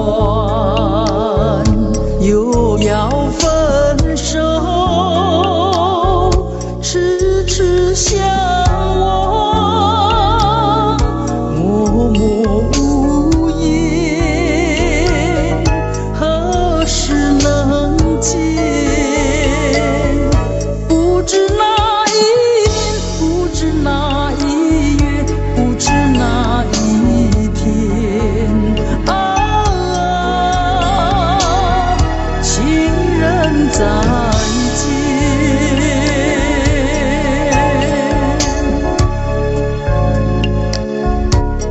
Speaker 6: 又要分手，痴痴相望，默默无言，何时能见？不知哪一年，不知哪一月，不知哪一天啊，情人再见。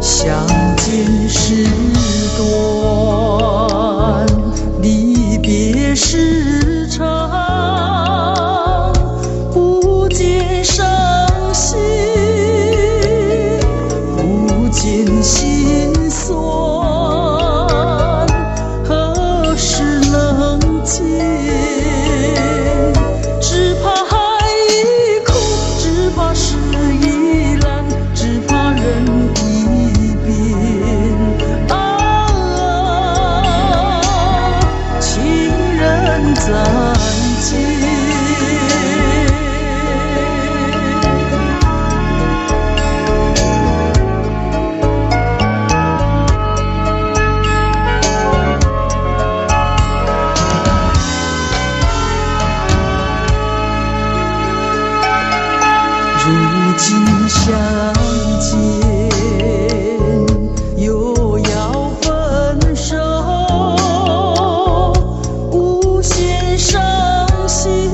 Speaker 6: 相见时短，离别时长，不见伤心，不见心酸，何时能见？只怕海已枯，只怕事已烂，只怕人已变啊，情人再见。如今相见，又要分手，无限伤心，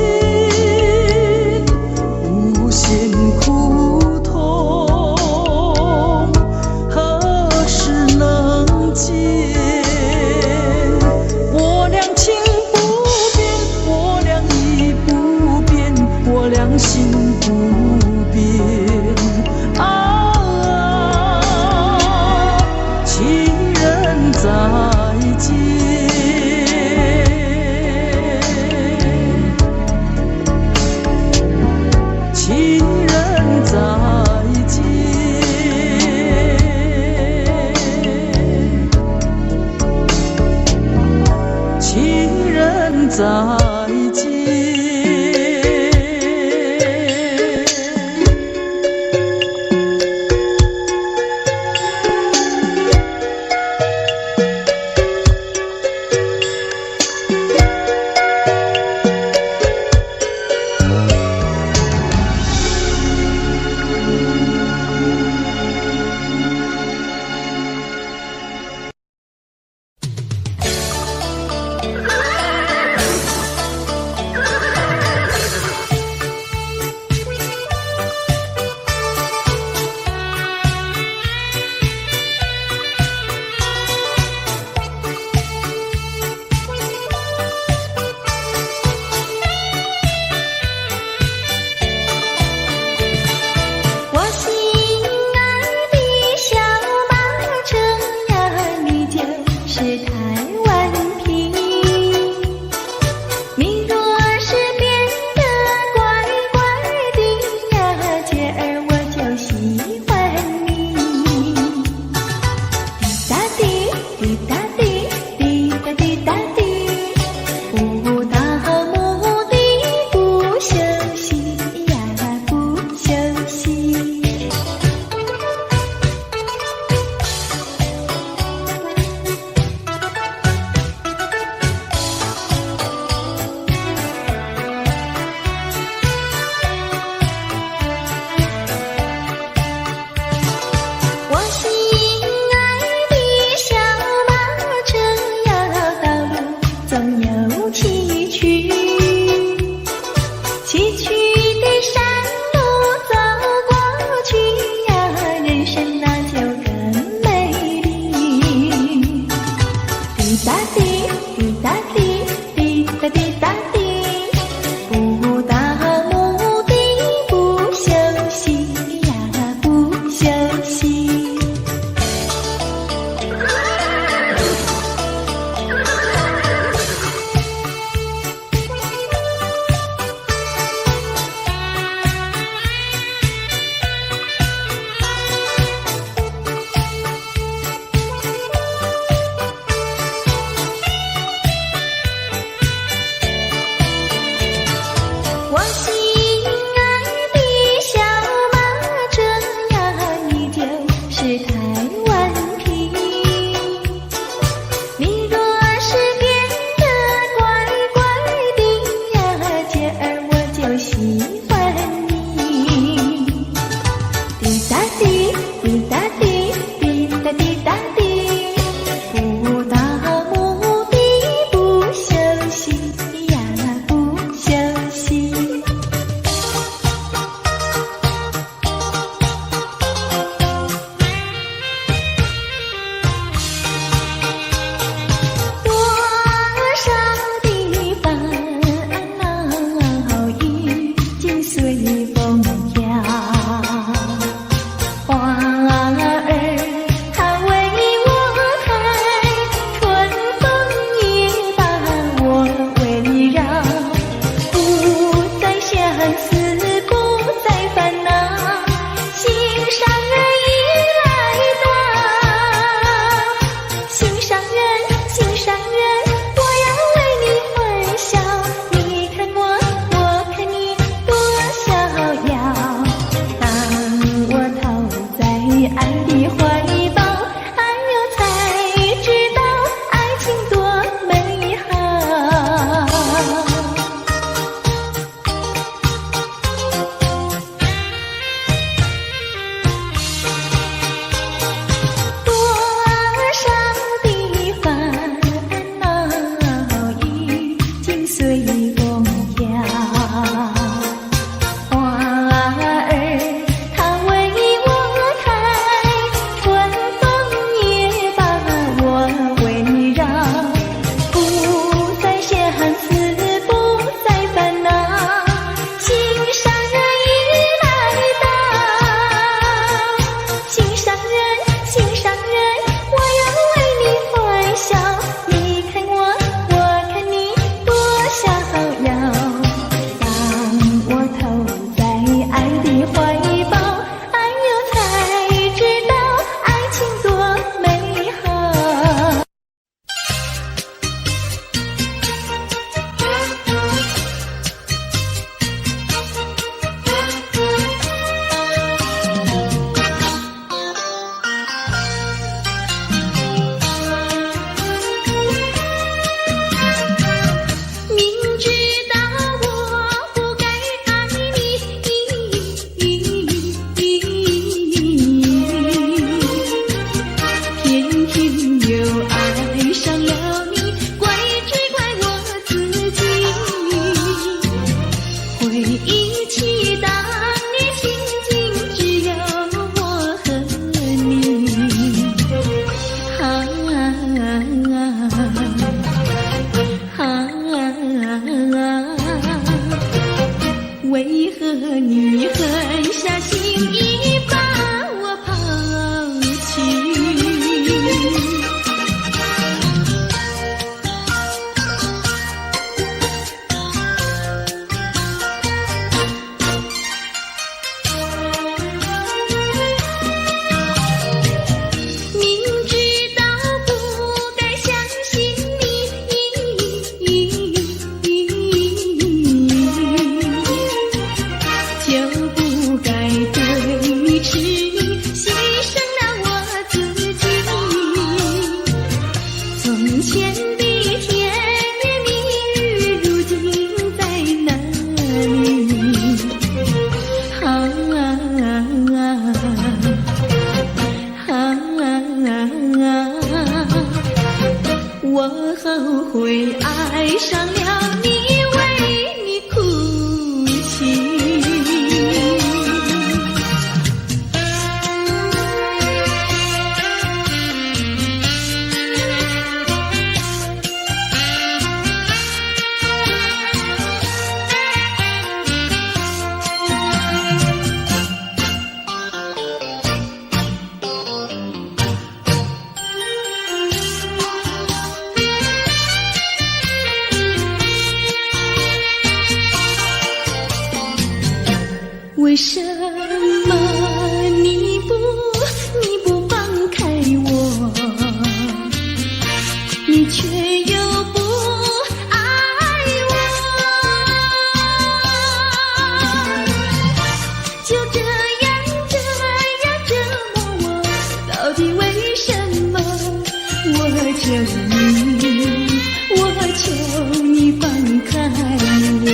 Speaker 6: 无限苦
Speaker 5: 会爱上了你，为你哭泣。为什么你不放开我，你却又不爱我？就这样折磨我，到底为什么？我求你放开我。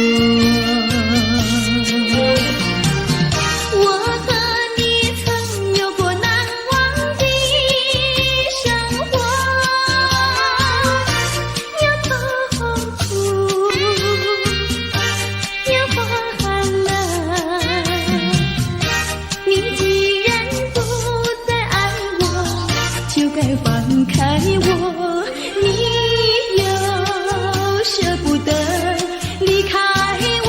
Speaker 5: 放开我，你又舍不得离开我。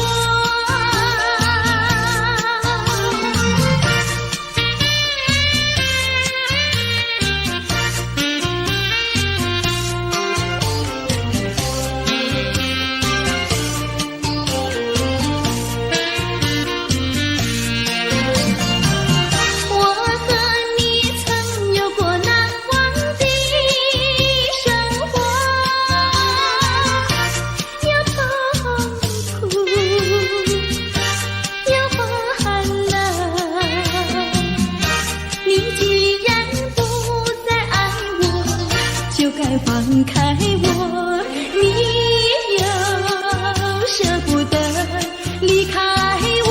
Speaker 5: 放开我，你又舍不得离开我。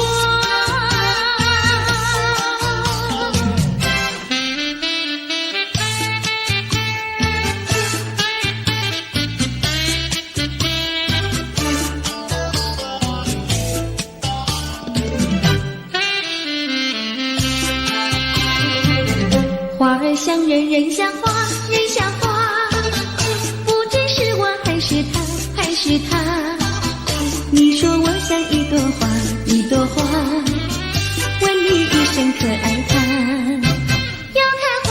Speaker 5: 花儿像人，人像花，人像花。是他，你说我像一朵花，一朵花，问你一声可爱它。要看花，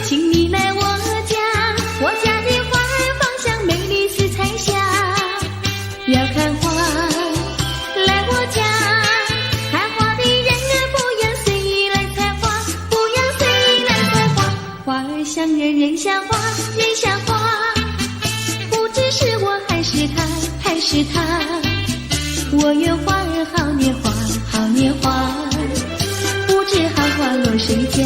Speaker 5: 请你来我家的花儿芳香美丽似彩霞。要看花，来我家，看花的人不要随意来采花，不要随意来采花。花儿像人，人像花，人像花。是我还是他，我有花儿好年华，好年华，不知好花落谁家。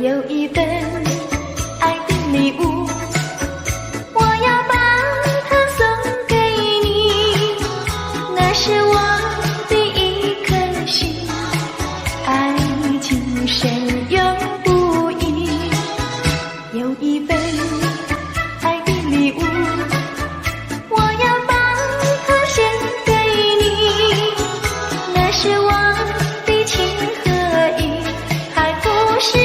Speaker 5: 有一份爱的礼物，我要把它送给你，那是我的一颗心，爱情深永不移。有一份爱的礼物，我要把它献给你，那是我的情和意，还不是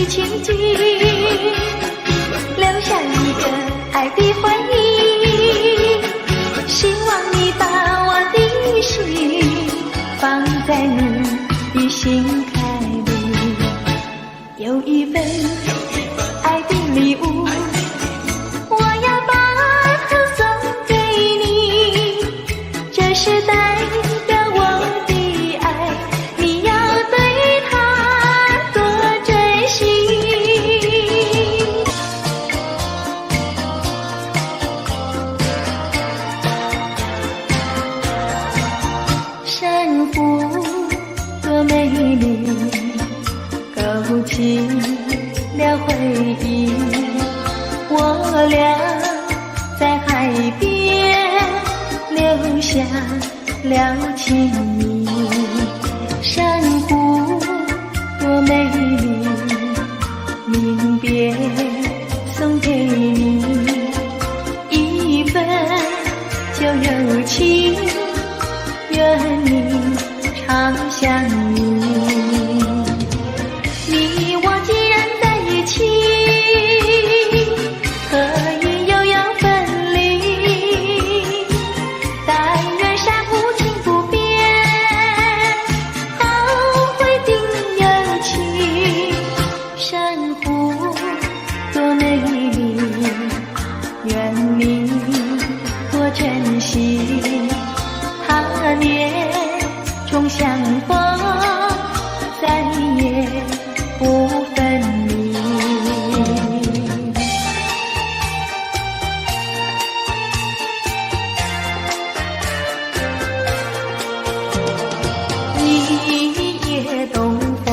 Speaker 5: 情景，留下一个爱的回忆，希望你把我的心放在你的心坎里。有一份爱的礼物，我要把它送给你，这是代表我的爱，
Speaker 3: 俩在海边留下了情谊，珊瑚多美丽，临别送给你一份旧友情，愿你常相依。你我既然在一起，何以又要分离？但愿珊瑚情不变，好会定有情。珊瑚多美丽，愿你多珍惜。他年重相逢，再也不分离。一夜东风，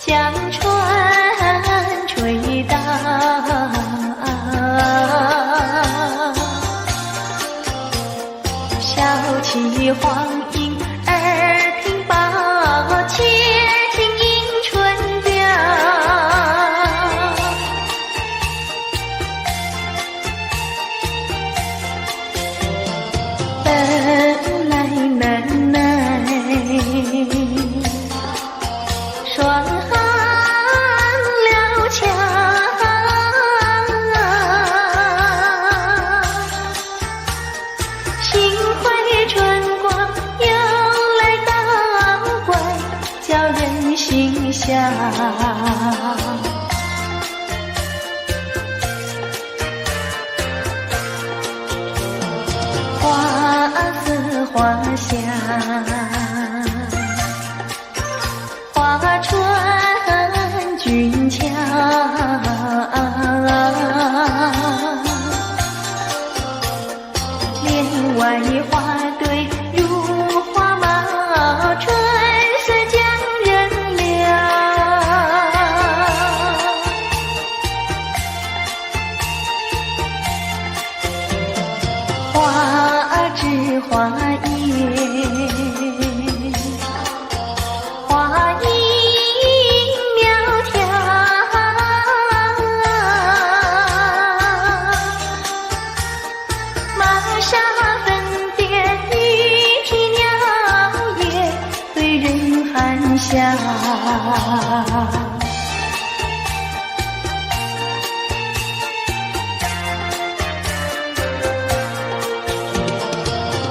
Speaker 3: 将船吹荡，笑起黄莺儿平抱，且听迎春调。本来难耐，双行了桥，心怀春光又来捣怪，叫人心笑。花似花香，花穿俊俏，帘外花对如花帽，春色将人撩。花枝花叶，花影苗条，玛莎粉蝶绿啼鸟也对人含笑。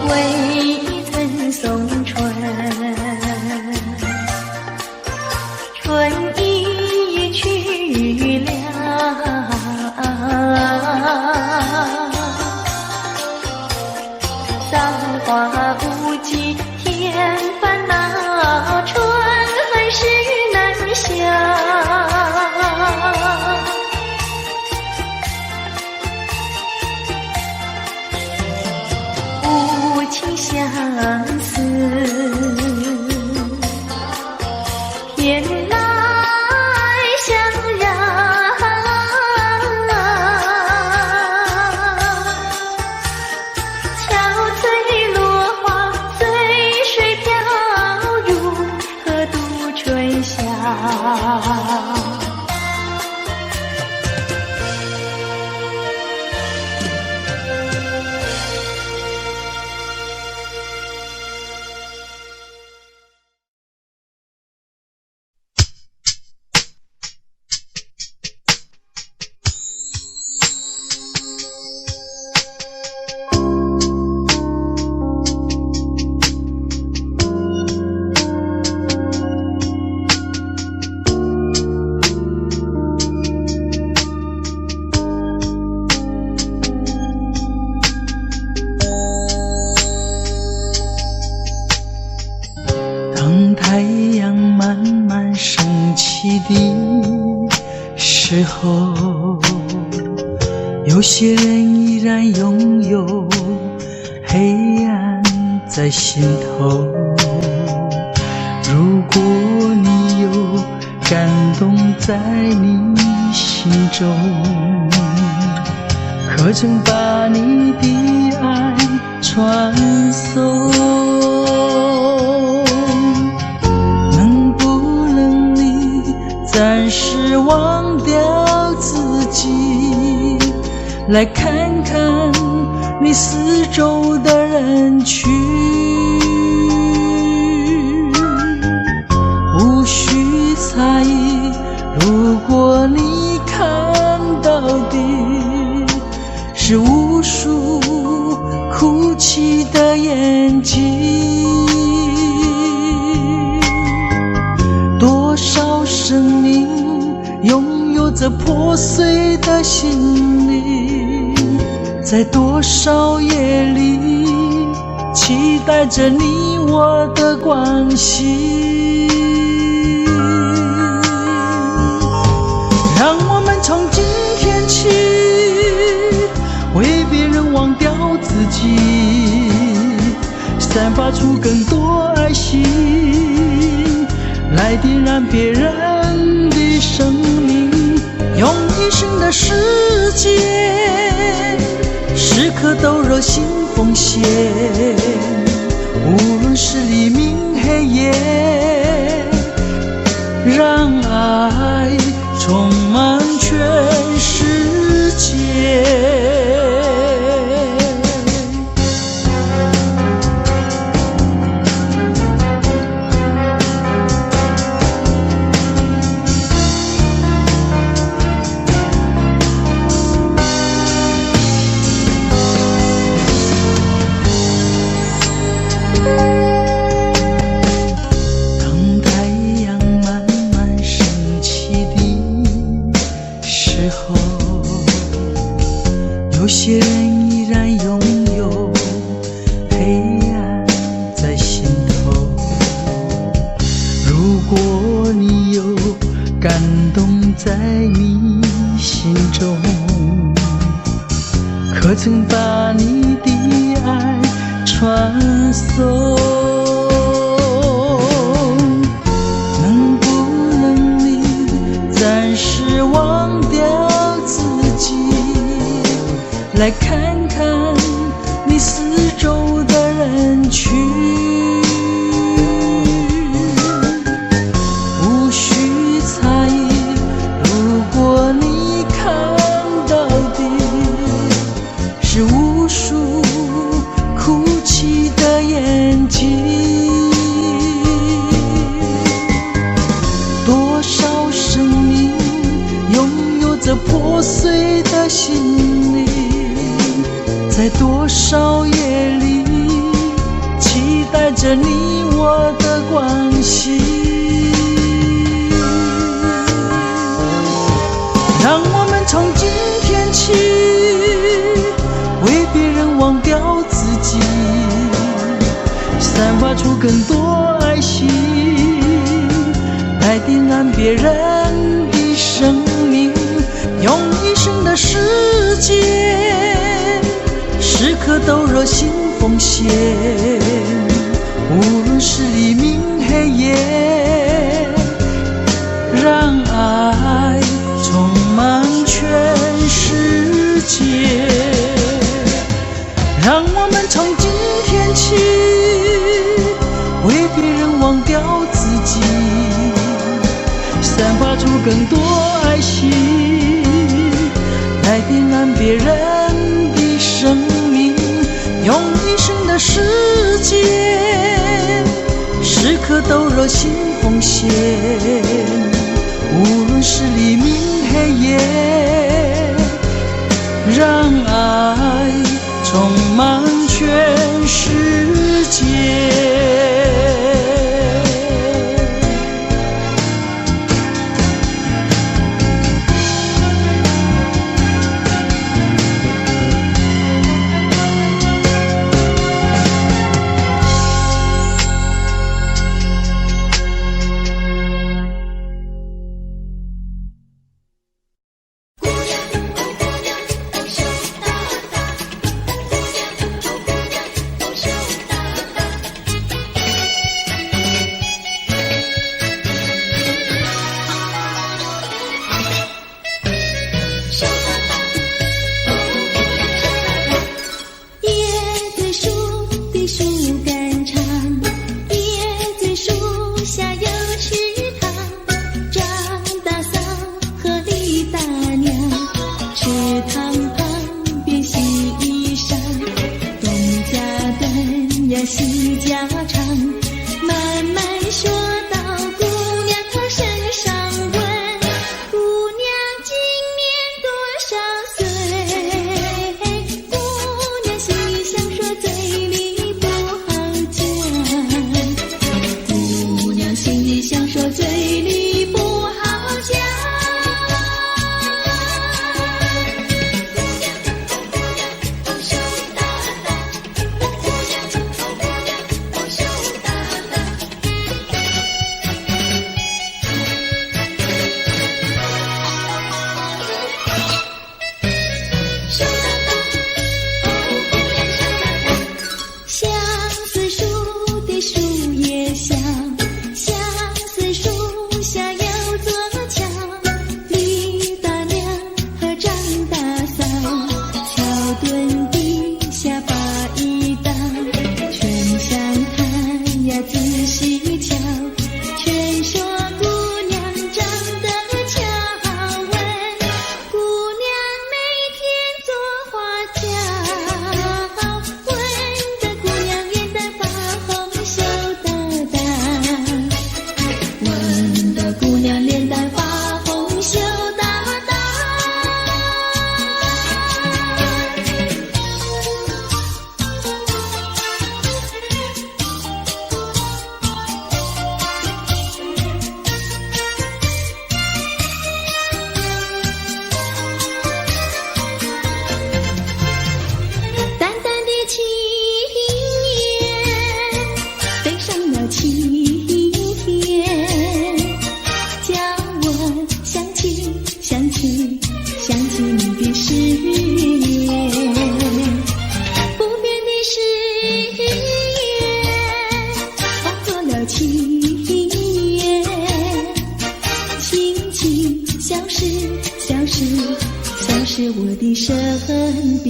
Speaker 3: 未曾送春，春已去了，造化无极添烦恼，春恨事难消。无情相思，天来相让，憔悴落花随水飘入河渡春宵。
Speaker 6: 当太阳慢慢升起的时候，有些人依然拥有黑暗在心头。如果你有感动在你中，可曾把你的爱传送？能不能你暂时忘掉自己，来看看你四周的人群？无需猜疑，如果你看到的是无数哭泣的眼睛，多少生命拥有着破碎的心灵，在多少夜里期待着你我的关系。让我们从今天起为别人忘掉自己，散发出更多爱心，来点燃别人的生命，用一生的时间时刻都热心奉献，无论是黎明黑夜，让爱充满全世界。有些人依然拥有黑暗在心头，如果你有感动在你心中，可曾把你的爱传送？能不能你暂时忘掉自己，来看看你四周的人群？无需猜疑，如果你看到的是无数哭泣的眼睛，多少生命拥有着破碎的心灵，在多少夜里期待着你我的关系。让我们从今天起为别人忘掉自己，散发出更多爱心，来点燃别人的生命，用一生的时间时刻都热心奉献，无论是黎明黑夜，让爱充满全世界。让我们从今天起为别人忘掉自己，散发出更多爱心，来点燃别人的生命，用一生的时间时刻都热心奉献，无论是黎明黑夜，让爱充满全世界。
Speaker 5: 塘旁边洗衣裳，东家短呀西家长，慢慢说到姑娘她身上问，姑娘今年多少岁？姑娘心里想说嘴里不好讲，姑娘心里想说嘴里不好讲。相思树的树叶香，相思树下有座桥，李大娘和张大嫂，桥墩底下把一当，全相看呀仔细瞧，全说姑娘长得巧，问姑娘每天做花轿，问得姑娘脸蛋发红羞答答，问得姑娘脸蛋发红羞答答。淡淡的青烟飞上了青天，叫我想起想起想起你的誓言，不变的誓言化作了情缘，轻轻消失消失消失我的身边。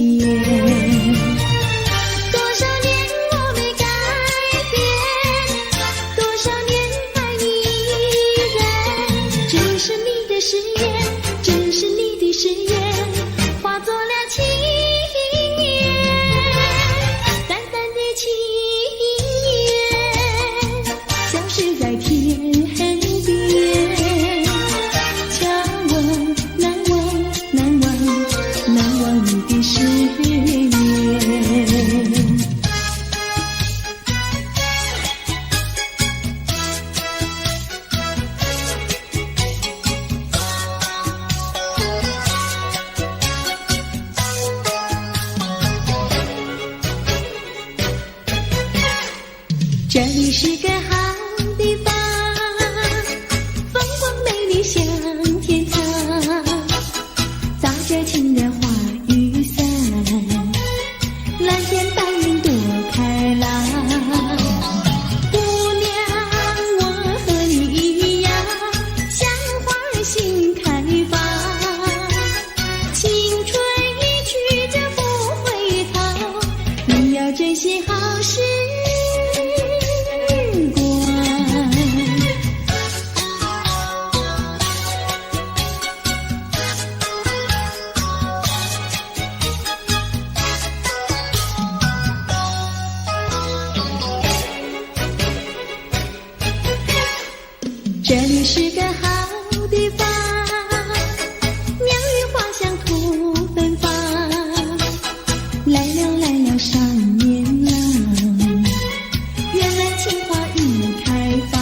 Speaker 5: 多少年我没改变，多少年爱你依然，只是你的誓言，只是你的誓言，化作了情缘，淡淡的情缘，消失在天边，叫我难忘难忘难忘你的誓言。这里是个好地方，风光美丽像天堂，扎着情人花雨伞，蓝天白云多开朗。姑娘，我和你一样，像花儿心开放，青春一去就不回头，你要珍惜好时光。这里是个好地方，鸟语花香吐芬芳，来了来了少年郎，原来情花已开放。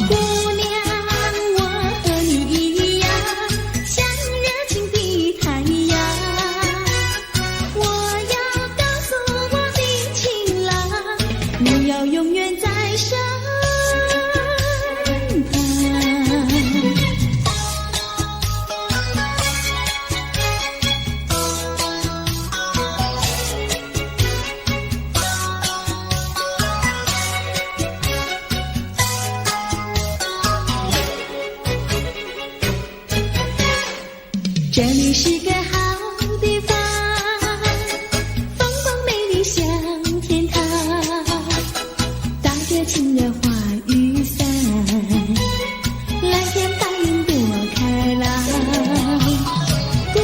Speaker 5: 姑娘，我和你一样，像热情的太阳，我要告诉我的情郎，你要永远在身旁。这里是个好地方，风光美丽像天堂，搭着情人花雨伞，蓝天白云多开朗。姑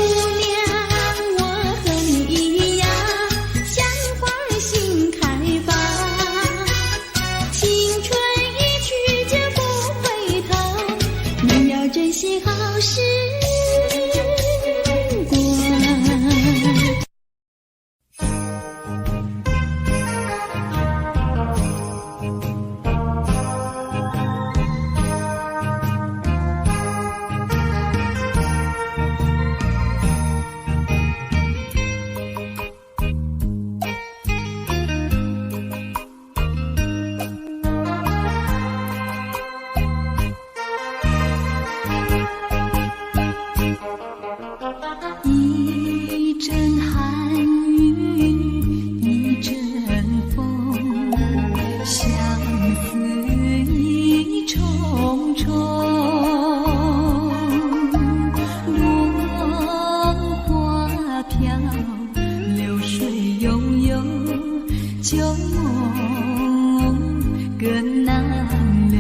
Speaker 3: 一阵寒雨一阵风，相思意重重，落花飘，流水悠悠，旧梦更难留。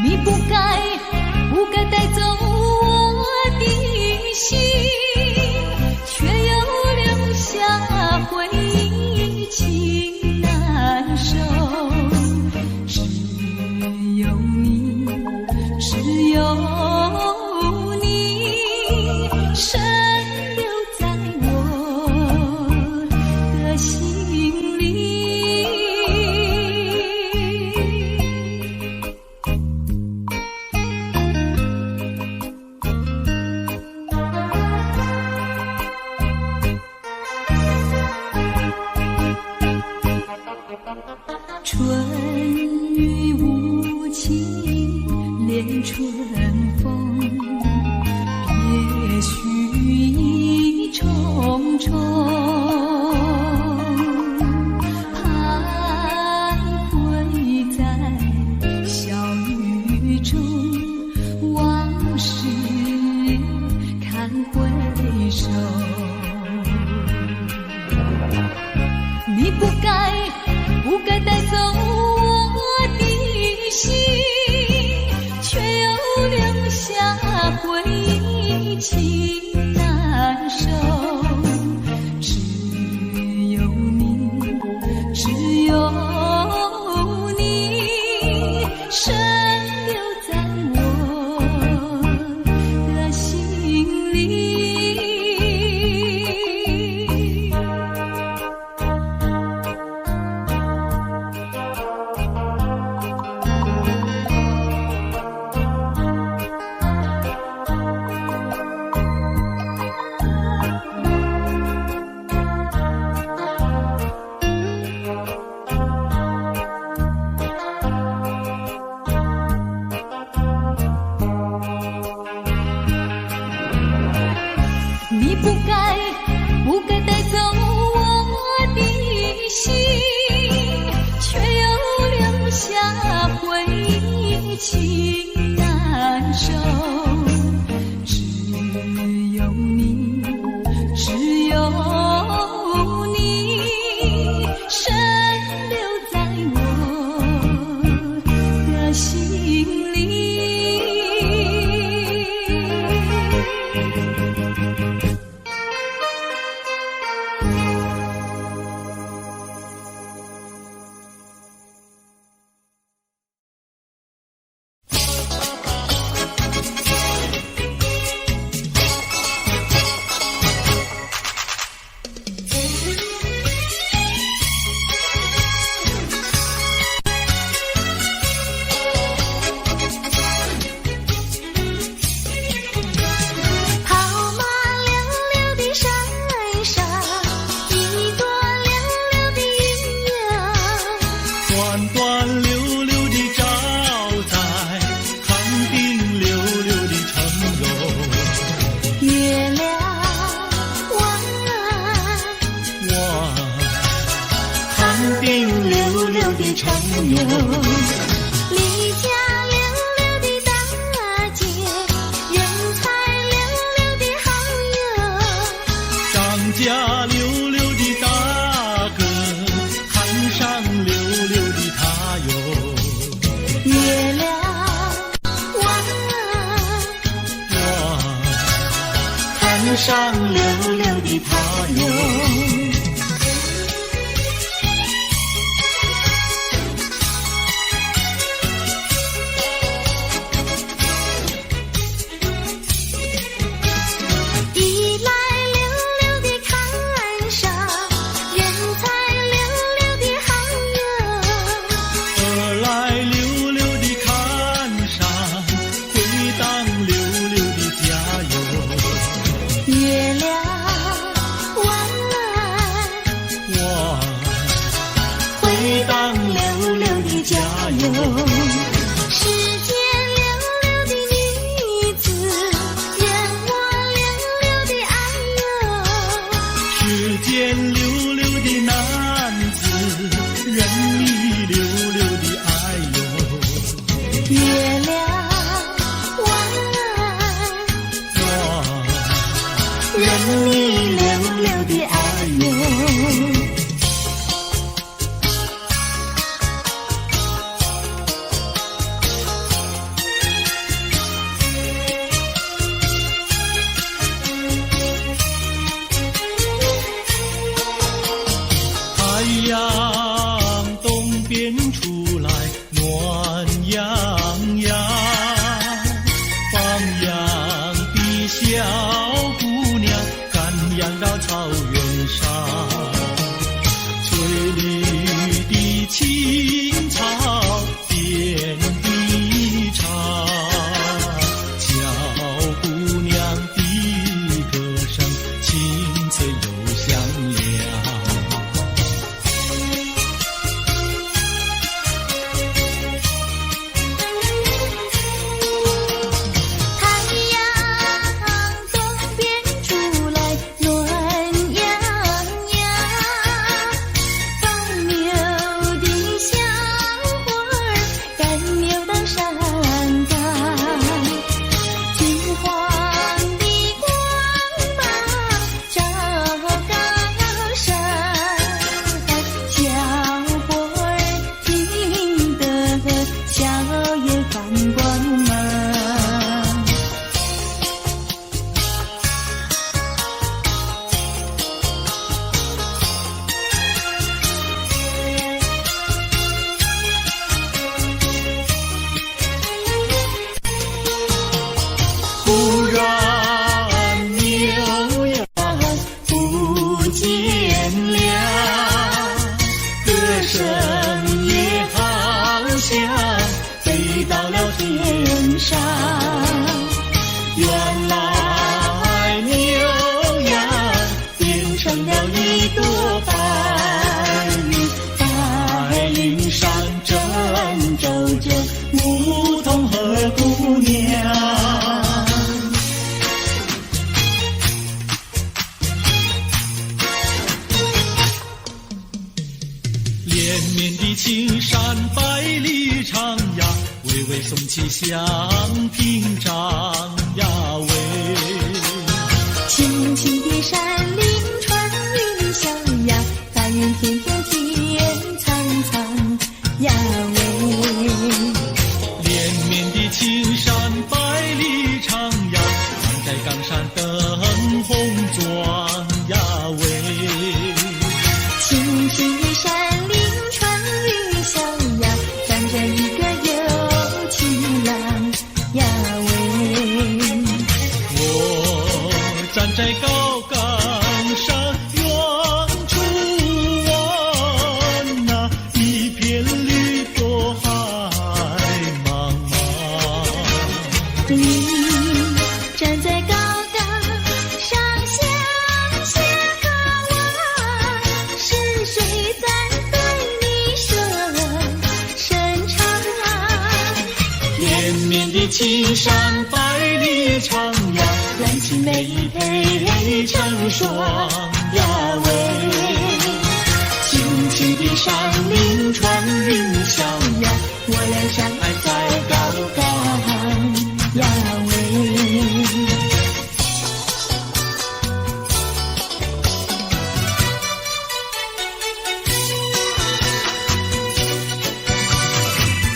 Speaker 3: 你不该带走我的心，却又留下回忆，情难收。只有你，只有你，深留在我的心里。春雨无情恋春风，别绪意重重，徘徊在小雨中，往事看回首。你不该带走我的心，却又留下回忆，情难收。只有你，只有你，深留在我的心里。你不该带走我的心，却又留下回忆，情难收。只有你，只有你，深留在我的心里。长游，离家溜溜的大姐，人才溜溜的好友，
Speaker 1: 张家溜溜的大哥，hand上溜溜的他哟。
Speaker 3: 月亮弯，
Speaker 1: 我hand上溜溜的他哟。
Speaker 3: 你溜溜的爱哟。
Speaker 1: 太阳东边出来暖洋洋，放羊的小姑娘赶羊到草原上，翠绿的青草遍地长，小姑娘的歌声清脆又响亮。忽然牛羊不见了，歌声也好像飞到了天上。原来牛羊变成了一朵白云，白云上珍走着牧童和姑娘。连绵的青山百里长呀，巍巍耸起像屏障呀喂。
Speaker 3: 青青的山林穿云霄呀，白云片片天苍苍呀喂。
Speaker 1: 连绵的青山百里长呀，站在冈山灯红妆呀喂。
Speaker 3: 青青的山林穿云霄呀，站着一个有情郎呀喂。
Speaker 1: 我站在高岗上，远处望那一片绿朵海茫茫。
Speaker 3: 你站在高岗上向下看望，是谁在对你说声长啊？
Speaker 1: 连绵的青山百里长呀，
Speaker 3: 蓝青梅配成双呀喂。
Speaker 1: 青青的山林穿云霄呀，
Speaker 3: 我俩相爱在高岗呀喂。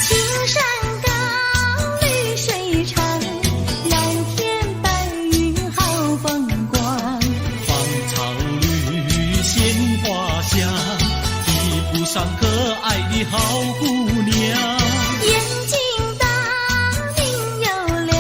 Speaker 3: 青山高，绿水长，蓝天白云好风光。
Speaker 1: 芳草绿鲜花香，地铺上可爱的好姑娘。
Speaker 3: 眼睛大，明又亮，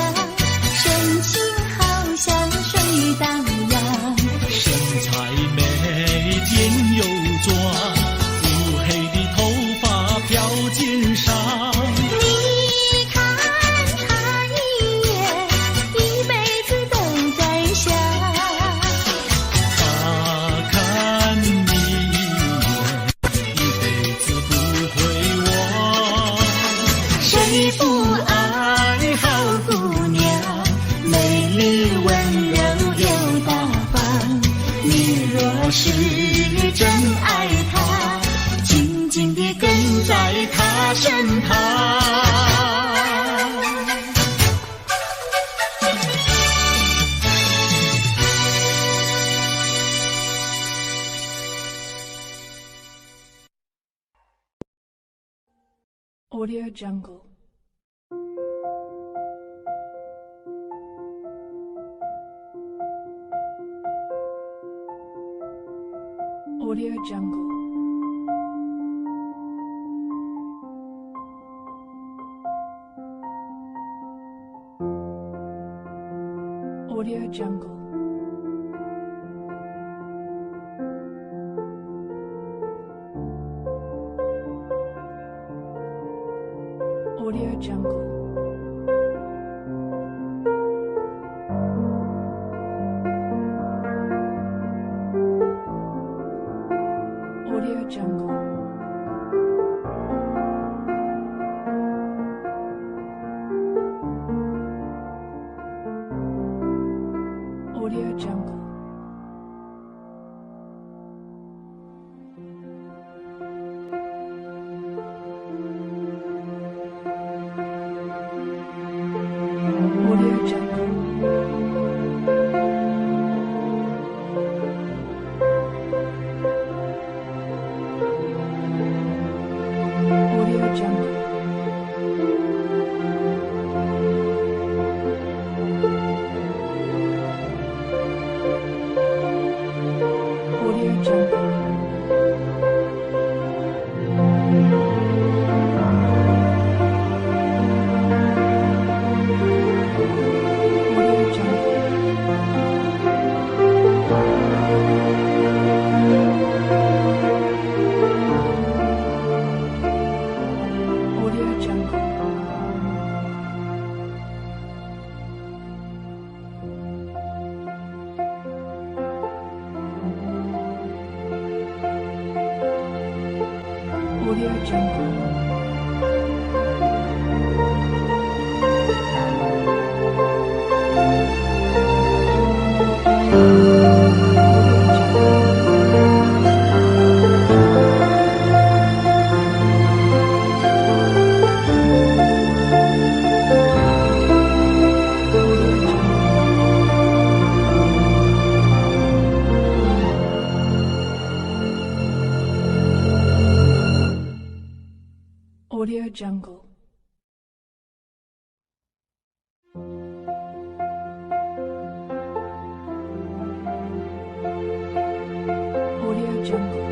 Speaker 7: Audio Jungle. Audio Jungle. Audio Jungle. Audio Jungle. Audio Jungle. Audio Jungle. Audio Jungle. Audio Jungle. Audio Jungle. Audio Jungle. Audio Jungle. Audio Jungle. Audio Jungle. Audio Jungle.